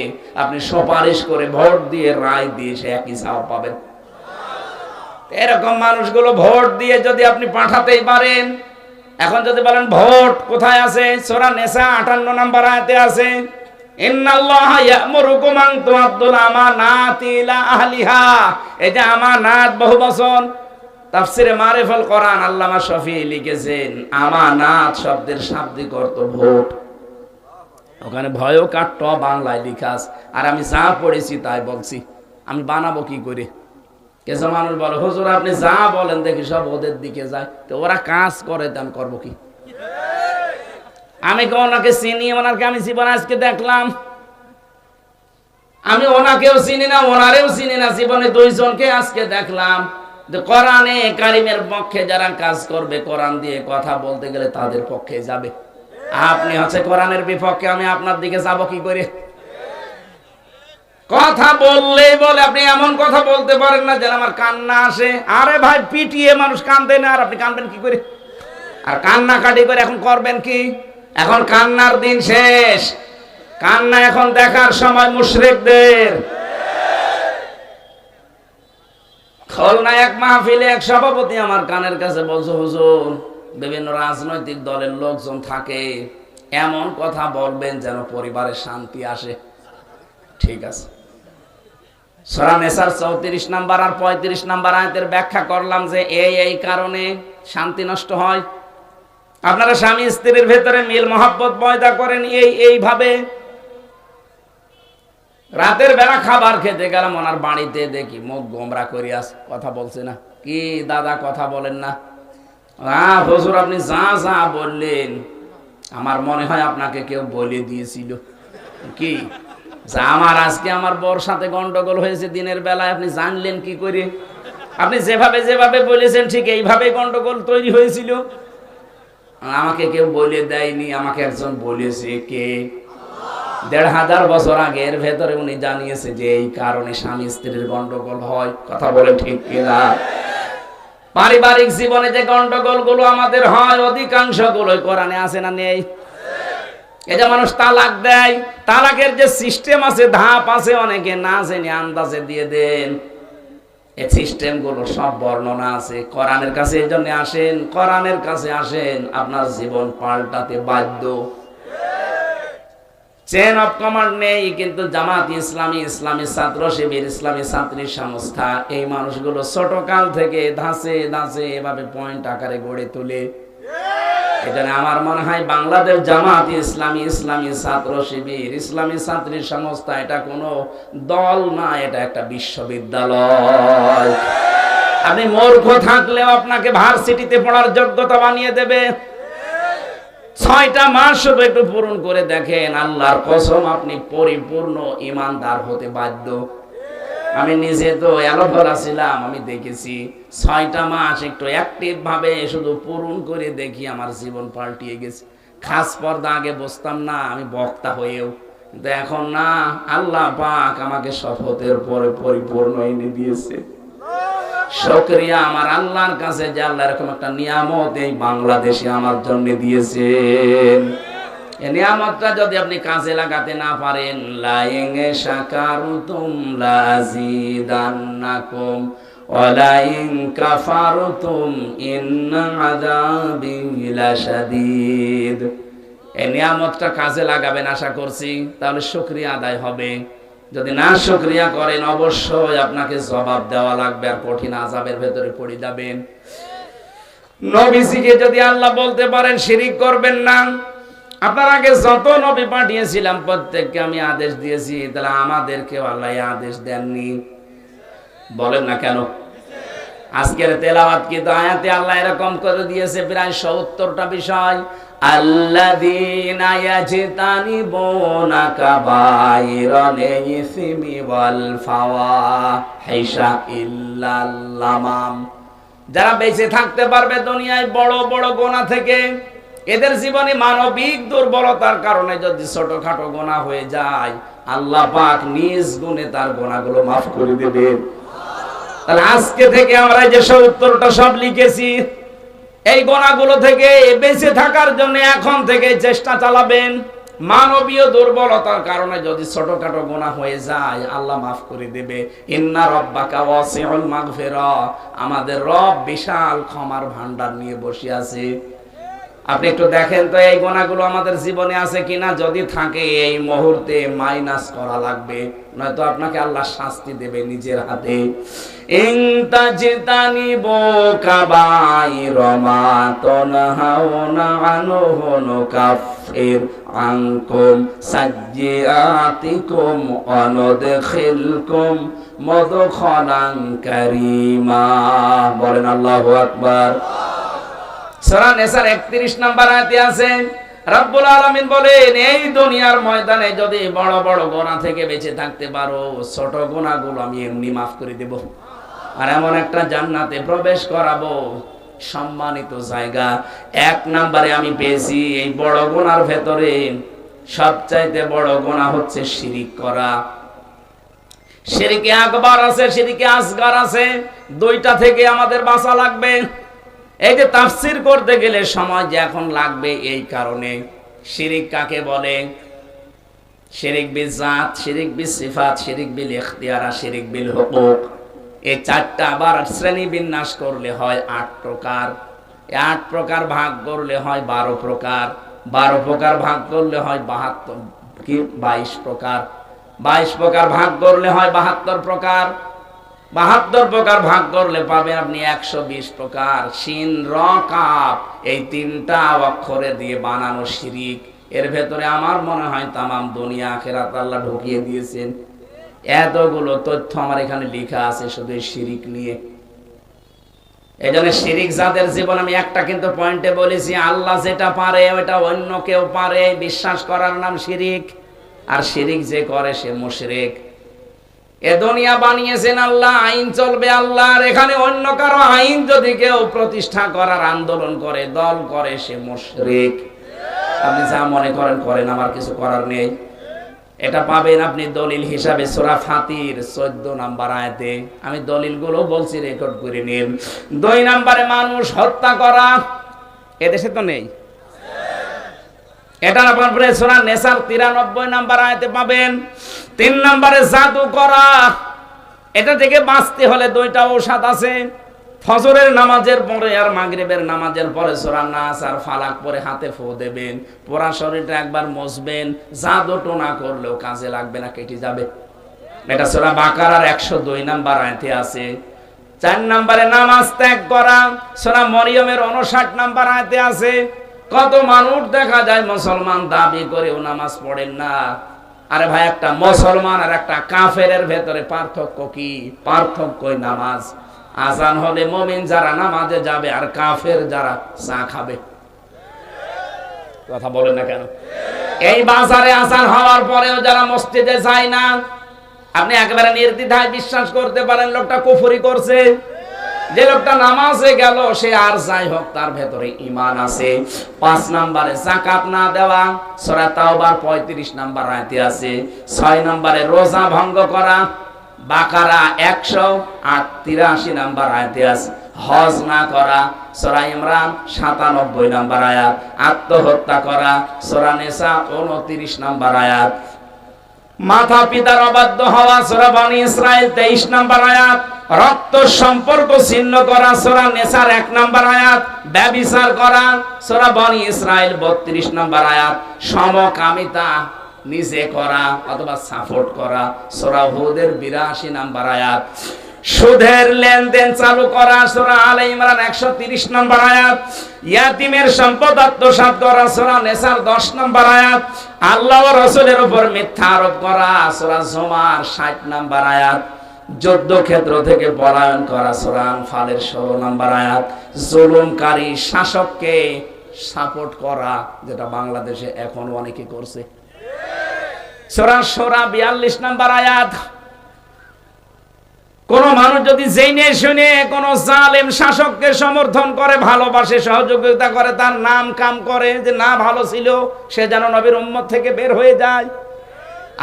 আপনি সুপারিশ করে ভোট দিয়ে রায় দিয়ে সে একই সওয়াব পাবেন। এরকম মানুষগুলো ভোট দিয়ে যদি আপনি পাঠাতেই পারেন। এখন যদি বলেন ভোট কোথায় আছে, সূরা নিসা 58 নম্বর আয়াতে আছে, ইন্নাল্লাহা ইয়া'মুরুকুম আন তু'আদ্দুল আমানাতি ইলা আহলিহা। এই যে আমানাত বহু বচন, তাফসিরে মারিফুল কোরআন আল্লামা শফিঈ লিখেছেন, আমানাত শব্দের শাব্দিক অর্থ ভোট। ওখানে ভয়ও কাট্ট বাংলায় লেখা আছে, আর আমি যা পড়েছি তাই বলছি, আমি বানাবো কি করে? কিছু মানুষ বলে, হুজুর আপনি যা বলেন দেখি সব ওদের দিকে যায়, তো ওরা কাজ করে, তো আমি করবো কি? আমি ওনাকে চিনি, ওনাকে আমি জীবনে আজকে দেখলাম। আমি ওনাকেও চিনি না, ওনারেও চিনি না, জীবনে 2 জনকে আজকে দেখলাম। কোরআনে কারিমের পক্ষে যারা কাজ করবে, কোরআন দিয়ে কথা বলতে গেলে তাদের পক্ষে যাবে। আপনি হচ্ছে কোরআনের বিপক্ষে, আমি আপনার দিকে যাব কি করে? কথা বললেই বলে আপনি এমন কথা বলতে পারেন না যেন আমার কান্না আসে। আরে ভাই, পিটিয়ে মানুষ কান্দে না, আর আপনি কাঁদবেন কি করে? আর কান্না কাটি করে এখন করবেন কি? এখন কান্নার দিন শেষ, কান্না এখন দেখার সময় মুশরিকদের। খুলনায় এক মাহফিলে এক সভাপতি আমার কানের কাছে বলছে, হুজুর বিভিন্ন রাজনৈতিক দলের লোকজন থাকে, এমন কথা বলবেন যেন পরিবারে শান্তি আসে। ঠিক আছে, সূরা নিসার 34 নাম্বার আর 35 নাম্বার আয়াতের ব্যাখ্যা করলাম যে এই কারণে শান্তি নষ্ট হয়। আপনারা স্বামী স্ত্রীর ভেতরে মিল মহব্বত পয়দা করেন এইভাবে। রাতের বেলা খাবার খেতে গেলাম, ওনার বাড়িতে দেখি মুখ গোমরা করে আছে, কথা বলছে না। কি দাদা কথা বলেন না? হুজুর আপনি যা যা বললেন আমার মনে হয় আপনাকে কেউ বলে দিয়েছিল। কি? আমার আজকে আমার বউর সাথে গন্ডগোল হয়েছে দিনের বেলায়, আপনি জানলেন কি করে? আপনি যেভাবে যেভাবে বলেছেন ঠিক এইভাবে গন্ডগোল তৈরি হয়েছিল। আমাকে কেউ বলে দেয়নি, আমাকে একজন বলেছে। কে? 1500 বছর আগের ভেতরে উনি জানিয়েছে যে এই কারণে স্বামী স্ত্রীর গন্ডগোল হয়। কথা বলে ঠিক কিনা? পারিবারিক জীবনে যে গন্ডগোল গুলো আমাদের হয়, অধিকাংশ গুলো কোরআনে আছে না নেই? এই যে মানুষ তালাক দেয়, তালাকের যে সিস্টেম আছে, ধাপ আছে, অনেকে না জেনে আন্দাজে দিয়ে দেন। এই সিস্টেম গুলো সব বর্ণনা আছে কোরআনের কাছে। এই জন্য আসেন, কোরআনের কাছে আসেন, আপনার জীবন পাল্টাতে বাধ্য। চেন অফ কমান্ড নেই, কিন্তু জামাত ইসলামী, ইসলামী ছাত্র শিবির, ইসলামী ছাত্রী সংস্থা, এই মানুষগুলো ছোটকাল থেকে ধাঁচে ধাঁচে এভাবে পয়েন্ট আকারে গড়ে তোলে। এজন্য আমার মনে হয় বাংলাদেশ জামাত ইসলামী, ইসলামী ছাত্র শিবির, ইসলামী ছাত্রী সংস্থা এটা কোনো দল না, এটা একটা বিশ্ববিদ্যালয়। আপনি মূর্খ থাকলেও আপনাকে ভার্সিটিতে পড়ার যোগ্যতা বানিয়ে দেবে। 6টা মাস শুধু একটু পূরণ করে দেখেন, আল্লাহর কসম আপনি পরিপূর্ণ ইমানদার হতে বাধ্য। আমি নিজে তো অ্যালোভেরা ছিলাম, আমি দেখেছি 6টা মাস একটু অ্যাক্টিভ ভাবে শুধু পূরণ করে দেখি, আমার জীবন পাল্টিয়ে গেছে। খাস পর্দা আগে বসতাম না, আমি বক্তা হয়েও, কিন্তু এখন না, আল্লাহ পাক আমাকে শপথের পরে পরিপূর্ণ এনে দিয়েছে। শুকরিয়া আমার আল্লাহর কাছে যে আল্লাহ এরকম একটা নিয়ামত এই বাংলাদেশে আমার জন্য দিয়েছেন। এই নিয়ামতটা যদি আপনি কাজে লাগাতে না পারেন, লাইন শাকারতুম লাযিদান্নাকুম ওয়ালাইন কাফারতুম ইন্না আযাবি লাশাদীদ। এই নিয়ামতটা কাজে লাগাবেন আশা করছি, তাহলে শুকরিয়া আদায় হবে। যদি না শুকরিয়া করেন অবশ্যই আপনাকে জবাব দেওয়া লাগবে, আর কঠিন আযাবের ভেতরে পড়ে যাবেন। নবীজিকে যদি আল্লাহ বলতে পারেন শিরিক করবেন না, আপনার আগে যত নবী পাঠিয়েছিলাম প্রত্যেককে আমি আদেশ দিয়েছি, তাহলে আমাদেরকেও আল্লাহ আদেশ দেননি? বলেন না কেন? আজকের তেলাওয়াত কিন্তু আয়াতে আল্লাহ এরকম করে দিয়েছে প্রায় ৭০টা বিষয়। আল্লাযীনা ইয়াজতানিবুনা কাবাইরাল ইসমি ওয়াল ফাওয়াহিশা ইল্লাল লামাম। যারা বেঁচে থাকতে পারবে দুনিয়ায় বড় বড় গুনাহ থেকে, এদের জীবনে মানবিক দুর্বলতার কারণে যদি ছোটখাটো গুনাহ হয়ে যায়, আল্লাহ পাক নিজ গুণে তার গুনাহগুলো মাফ করে দেবেন। তাহলে আজকে থেকে আমরা যে ৭০টা সব লিখেছি, এই গুনাহগুলো থেকে বেঁচে থাকার জন্য এখন থেকে চেষ্টা চালাবেন। মানবীয় দুর্বলতার কারণে যদি ছোটখাটো গুনাহ হয়ে যায়, আল্লাহ মাফ করে দেবে। ইন্না রাব্বাকা ওয়াসিউল মাগফিরা, আমাদের রব বিশাল ক্ষমার ভান্ডার নিয়ে বসে আছে। আপনি একটু দেখেন তো এই গুনাহগুলো আমাদের জীবনে আছে কিনা। যদি থাকে এই মুহূর্তে মাইনাস করা লাগবে, নয়তো আপনাকে আল্লাহ শাস্তি দেবে নিজের হাতে। ইনতাজতানিবু কাবাইরা মা তানহাউনা আনহু নুকাফির আনকুম সাইয়্যাতিকুম ওয়া নুদখিলকুম মুদখালান কারীমা। বলেন আল্লাহু আকবার। সূরা নিসার ৩১ নম্বর আয়াতে আছে, রব্বুল আলামিন বলেন, এই দুনিয়ার ময়দানে যদি বড় বড় গুনাহ থেকে বেঁচে থাকতে পারো, ছোট গুনাহগুলো আমি এমনি মাফ করে দেব, আর এমন একটা জান্নাতে প্রবেশ করাবো, সম্মানিত জায়গা। ১ নম্বরে আমি পেয়েছি এই বড় গুনার ভেতরে সবচাইতে বড় গুনাহ হচ্ছে শিরিক করা। শিরকে আকবার আছে, শিরকে আসগার আছে, দুইটা থেকে আমাদের বাঁচা লাগবে। এই যে তাফসীর করতে গেলে সময় যে এখন লাগবে, এই কারণে। শিরিক কাকে বলে? শিরিক বিল জাত, শিরিক বিল সিফাত, শিরিক বিল ইখতিয়ার, শিরিক বিল হুকুক। এই ৪টা আবার শ্রেণী বিন্যাস করলে হয় ৮ প্রকার। এই ৮ প্রকার ভাগ করলে হয় ১২ প্রকার। ১২ প্রকার ভাগ করলে হয় ২২ প্রকার। ২২ প্রকার ভাগ করলে হয় ৭২ প্রকার। ৭২ প্রকার ভাগ করলে পাবেন আপনি ১২০ প্রকার। শিন র কাফ, এই ৩টা অক্ষরে দিয়ে বানানো শিরিক। এর ভেতরে আমার মনে হয় তামাম দুনিয়া আখিরাত আল্লাহ ঢুকিয়ে দিয়েছেন। এতগুলো তথ্য আমার এখানে লেখা আছে শুধু শিরিক নিয়ে। এই জন্য শিরিক যাদের জীবন, আমি একটা কিন্তু পয়েন্টে বলেছি, আল্লাহ যেটা পারে ওটা অন্য কেউ পারে বিশ্বাস করার নাম শিরিক। আর শিরিক যে করে সে মুশরিক। এ দুনিয়া বানিয়েছেন আল্লাহ, আইন চলবে আল্লাহর, এখানে অন্য কারো আইন যদি কেউ প্রতিষ্ঠা করার আন্দোলন করে, দল করে, সে মুশরিক। আপনি যা মনে করেন করেন, আমার কিছু করার নেই। এটা পাবেন আপনি দলিল হিসাবে সূরা ফাতির ১৪ নম্বর আয়াতে। আমি দলিলগুলো বলছি, রেকর্ড করে নিন। ২ নম্বরে মানুষ হত্যা করা, এদেশে তো নেই। এটা আপনার সূরা নিসার ৯৩ নম্বর আয়াতে পাবেন। ৩ নম্বরে জাদু করা, এটা থেকে বাঁচতে হলে 2টা ঔষধ আছে। ফজরের নামাজের পরে আর মাগরিবের নামাজের পরে সূরা নাস আর ফালাক পরে হাতে ফু দেবেন, পুরা শরীরটা একবার মুছবেন। জাদু টোনা করলেও কাজে লাগবে না, কেটে যাবে। এটা সূরা বাকারার ১০২ নম্বর আয়াতে আছে। ৪ নম্বরে নামাজ ত্যাগ করা, সূরা মরিয়মের ৫৯ নম্বর আয়াতে আছে। কত মানুষ দেখা যায় মুসলমান দাবি করেও নামাজ পড়েন না। আরে ভাই, একটা মুসলমান আর একটা কাফেরের ভেতরে পার্থক্য কি? পার্থক্যই নামাজ। আজান হলে মুমিন যারা নামাজে যাবে, আর কাফের যারা চা খাবে। কথা বলেন না কেন? এই বাজারে আজান হওয়ার পরেও যারা মসজিদে যায় না, আপনি একেবারে নির্দ্বিধায় বিশ্বাস করতে পারেন লোকটা কুফরি করছে। যে লোকটা নামাজে গেল সে আর যাই হোক তার ভেতরে ঈমান আছে। ৫ নম্বরে যাকাত না দেওয়া, সূরা তাওবার ৩৫ নম্বর আয়াতে আছে। ৬ নম্বরে রোজা ভঙ্গ করা, বাকারা ১৮৩ নম্বর আয়াতে আছে। হজ না করা, সূরা ইমরান ৯৭ নম্বর আয়াত। আত্মহত্যা করা, সূরা নিসা ২৯ নম্বর আয়াত। মাতা পিতার অবাধ্য হওয়া, সূরা বনী ইসরাইল ২৩ নম্বর আয়াত। রক্ত সম্পর্ক ছিন্ন করা সূরা নিসার 1 নম্বর আয়াত, ব্যভিচার করা সূরা বনি ইসরাইল 32 নম্বর আয়াত, সমকামিতা নিজে করা অথবা সাপোর্ট করা সূরা হুদের 82 নম্বর আয়াত, সুদের লেনদেন চালু করা সূরা আলে ইমরান 130 নম্বর আয়াত, ইয়াতিমের সম্পদ আত্মসাৎ করা সূরা নিসার 10 নম্বর আয়াত, আল্লাহ ও রাসূলের উপর মিথ্যা আরোপ করা সূরা জুমার 60 নম্বর আয়াত, যুদ্ধক্ষেত্র থেকে পলায়ন করা সূরা আনফালের 16 নম্বর আয়াত, জুলুমকারী শাসককে সাপোর্ট করা যেটা বাংলাদেশে এখন অনেকে করছে সূরা শূরা 42 নম্বর আয়াত। কোন মানুষ যদি জেনে শুনে কোন জালেম শাসককে সমর্থন করে, ভালোবাসে, সহযোগিতা করে, তার নাম কাম করে যে না ভালো ছিল, সে যেন নবীর উম্মত থেকে বের হয়ে যায়।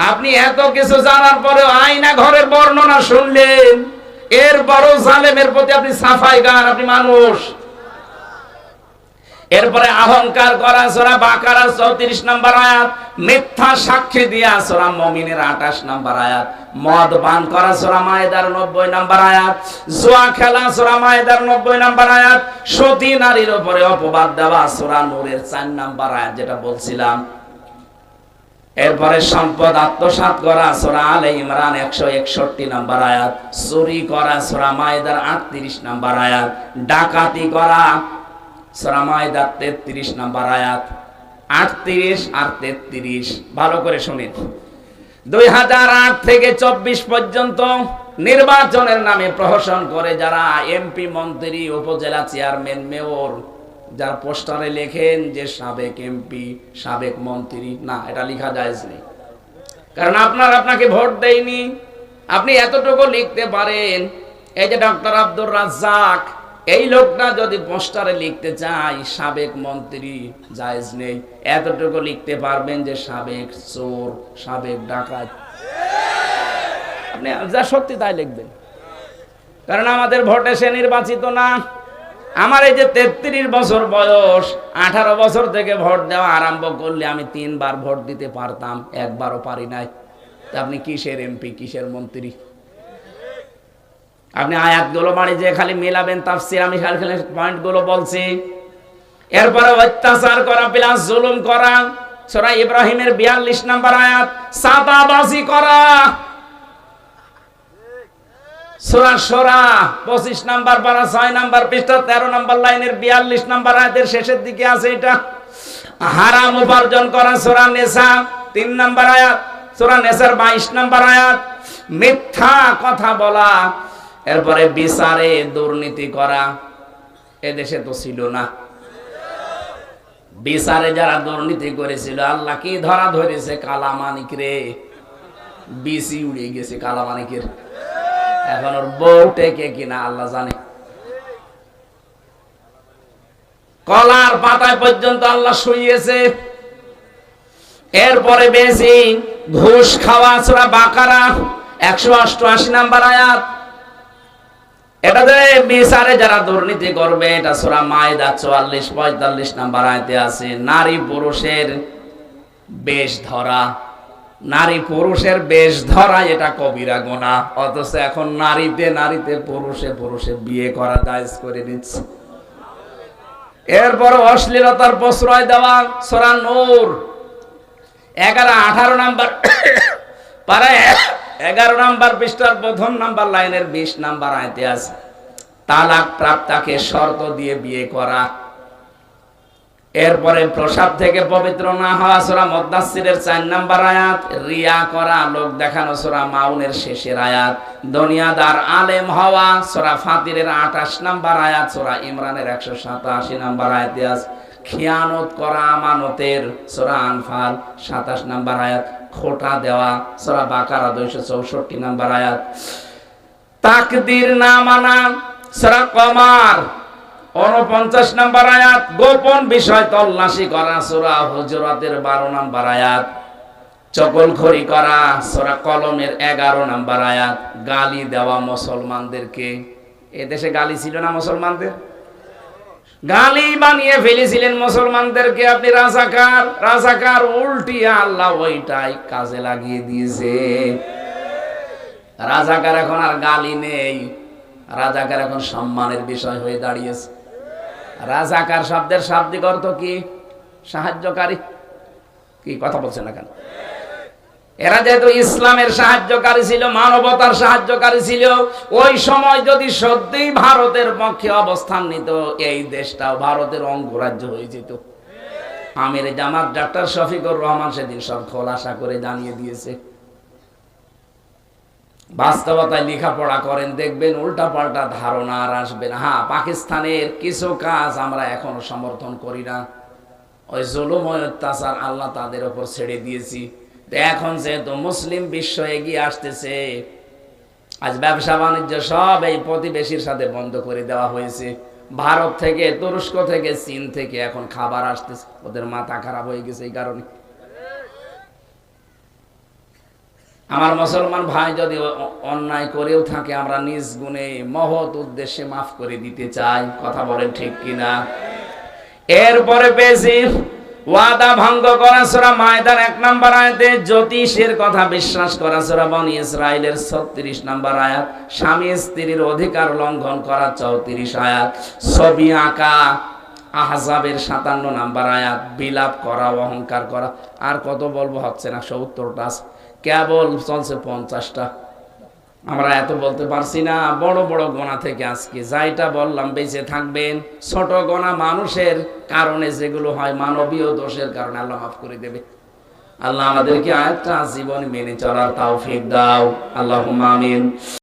আপনি এত কিছু জানার পরেও আয়না ঘরের বর্ণনা শুনলেন, এরপরও জালেমের প্রতি আপনি সাফাই গান, আপনি মানুষ। এরপরে অহংকার করা সূরা বাকারা 34 নম্বর আয়াত, মিথ্যা সাক্ষী দিয়া সূরা মুমিনের 28 নম্বর আয়াত, মদ পান করা সূরা মায়েদার 90 নম্বর আয়াত, জুয়া খেলা সূরা মায়েদার 90 নম্বর আয়াত, সতী নারীর উপরে অপবাদ দেওয়া সূরা নূরের 4 নম্বর আয়াত যেটা বলছিলাম। এরপরে সম্পদ আত্মসাৎ করা সূরা আলে ইমরান 161 নম্বর আয়াত, চুরি করা সূরা মায়েদার 38 নম্বর আয়াত, ডাকাতি করা সূরা মায়েদার 33 নম্বর আয়াত, 38 আর 33 ভালো করে শুনেন। 2008 থেকে 24 পর্যন্ত নির্বাচনের নামে প্রহসন করে যারা এমপি, মন্ত্রী, উপজেলা চেয়ারম্যান, মেয়র, যার পোস্টারে লেখেন যে সাবেক এমপি, সাবেক মন্ত্রী, না এটা লেখা জায়েজ নেই, কারণ আপনাকে ভোট দেয়নি। আপনি এতটুকু লিখতে পারেন, এই যে ডক্টর আব্দুর রাজ্জাক, এই লোকটা যদি পোস্টারে লিখতে চায় সাবেক মন্ত্রী, জায়েজ নেই। এতটুকু লিখতে পারবেন যে সাবেক চোর, সাবেক ডাকাত, আপনি যা সত্যি তাই লিখবেন, কারণ আমাদের ভোটে সে নির্বাচিত না। আমার এই যে 33 বছর বয়স, 18 বছর থেকে ভোট দেওয়া আরম্ভ করলে আমি 3 বার ভোট দিতে পারতাম, একবারও পারি নাই। আপনি কিসের এমপি, কিসের মন্ত্রী? আপনি আয়াতগুলো বাড়ি যে খালি মেলাবেন তাফসীর, আমি খালি পয়েন্টগুলো বলছি। এরপরে অত্যাচার করা প্লাস জুলুম করা সূরা ইব্রাহিমের 42 নম্বর আয়াত, চাঁদাবাজি করা সূরা শূরা 25 নম্বর পারা 6 নম্বর পৃষ্ঠা 13 নম্বর লাইনের 42 নম্বর আয়াতের শেষের দিকে আছে এটা। হারাম উপার্জন করা সূরা নিসা 3 নম্বর আয়াত, সূরা নিসার 22 নম্বর আয়াত। মিথ্যা কথা বলা, এরপরে বিচারে দুর্নীতি করা, এদেশে তো ছিল না। বিচারে যারা দুর্নীতি করেছিল আল্লাহ কি ধরা ধরেছে, কালামানিক রে, বিসি উড়ে গেছে কালামানিকের, এখন ওর বউ টেকে কিনা আল্লাহ জানে। কলার পাতায় পর্যন্ত আল্লাহ শুইয়েছে। এরপরে বেশি ঘুষ খাওয়া সূরা বাকারা 188 নম্বর আয়াত, এটাতে বিচারে যারা দুর্নীতি করবে, এটা সূরা মায়েদা 44-45 নম্বর আয়াতে আছে। নারী পুরুষের বেশ ধরা, নারী পুরুষের বেশ ধরা এটা কবিরা গুনাহ, অথচ এখন নারীতে পুরুষে বিয়ে করা জায়েজ করে দিচ্ছে। এরপর অশ্লীলতার প্রশ্রয় দেওয়া সূরা নূর 11-18 নম্বর পারায় 11 নম্বর পৃষ্ঠার 1 নম্বর লাইনের 20 নম্বর আয়াতে আছে তালাক প্রাপ্তাকে শর্ত দিয়ে বিয়ে করা। এরপরে প্রসাব থেকে পবিত্র না হওয়া সূরা মুদ্দাসসিরের 4 নম্বর আয়াত, রিয়া করা, লোক দেখানো সূরা মাউনের শেষের আয়াত, দুনিয়াদার আলেম হওয়া সূরা ফাতিরের 28 নম্বর আয়াত, সূরা ইমরানের 187 নম্বর আয়াতে আছে। খিয়ানত করা আমানতের সূরা আনফাল 27 নম্বর আয়াত, খোটা দেওয়া সূরা বাকারা 264 নম্বর আয়াত, তাকদীর না মানা সূরা কমার 49 নম্বর আয়াত, গোপন বিষয় তল্লাশি করা সূরা হুজুরাতের 12 নম্বর আয়াত, চগলখড়ি করা সূরা কলমের 11 নম্বর আয়াত, গালি দেওয়া মুসলমানদেরকে। এদেশে গালি ছিল না মুসলমানদের, গালি বানিয়ে ফেলেছিলেন মুসলমানদেরকে। আপনি রাজাকার উল্টিয়া আল্লাহ ওইটাই কাজে লাগিয়ে দিয়েছে। রাজাকার এখন আর গালি নেই, রাজাকার এখন সম্মানের বিষয় হয়ে দাঁড়িয়েছে। রাজাকার শব্দের শাব্দিক অর্থ কি? সাহায্যকারী। কি কথা বলছেন না কেন? এরা যেহেতু ইসলামের সাহায্যকারী ছিল, মানবতার সাহায্যকারী ছিল, ওই সময় যদি সত্যিই ভারতের পক্ষে অবস্থান নিত, এই দেশটাও ভারতের অঙ্গরাজ্য হয়ে যেত। আমির জামাত ডাক্তার শফিকুর রহমান সেদিন সব খোলাসা করে জানিয়ে দিয়েছে। বাস্তবতায় লেখাপড়া করেন, দেখবেন উল্টা পাল্টা ধারণা আর আসবে না। হ্যাঁ, পাকিস্তানের কিছু কাজ আমরা এখনো সমর্থন করি না। ওই জুলুম ও অত্যাচার আল্লাহ তাদের উপর ছেড়ে দিয়েছি। এখন যেহেতু মুসলিম বিশ্ব এগিয়ে আসতেছে, আজ ব্যবসা বাণিজ্য সব এই প্রতিবেশীর সাথে বন্ধ করে দেওয়া হয়েছে। ভারত থেকে, তুরস্ক থেকে, চীন থেকে এখন খাবার আসতেছে। ওদের মাথা খারাপ হয়ে গেছে এই কারণে। আমার মুসলমান ভাই যদি অন্যায় করেও থাকে, আমরা নিজ গুণে মহৎ উদ্দেশ্যে মাফ করে দিতে চাই। কথা বলেন ঠিক কিনা? এরপরে পেয়েছি ওয়াদা ভঙ্গ করা, সূরা মায়দার 1 নম্বর আয়াতে। জ্যোতিষের কথা বিশ্বাস করা, সূরা বনী ইসরাইলের 36 নম্বর আয়াত। স্বামী স্ত্রীর অধিকার লঙ্ঘন করা, 34 আয়াত। ছবি আঁকা, আহজাবের 57 নম্বর আয়াত। বিলাপ করা, অহংকার করা, আর কত বলবো হচ্ছে না, 70টা কেবল চলছে 50টা। আমরা এত বলতে পারছি না। বড় বড় গোনা থেকে আজকে যাইটা বললাম বেঁচে থাকবেন। ছোট গোনা মানুষের কারণে যেগুলো হয়, মানবীয় দোষের কারণে আল্লাহ মাফ করে দেবে। আল্লাহ আমাদেরকে আয়াতটা জীবন মেনে চলার তৌফিক দাও। আল্লাহুম্মা আমিন।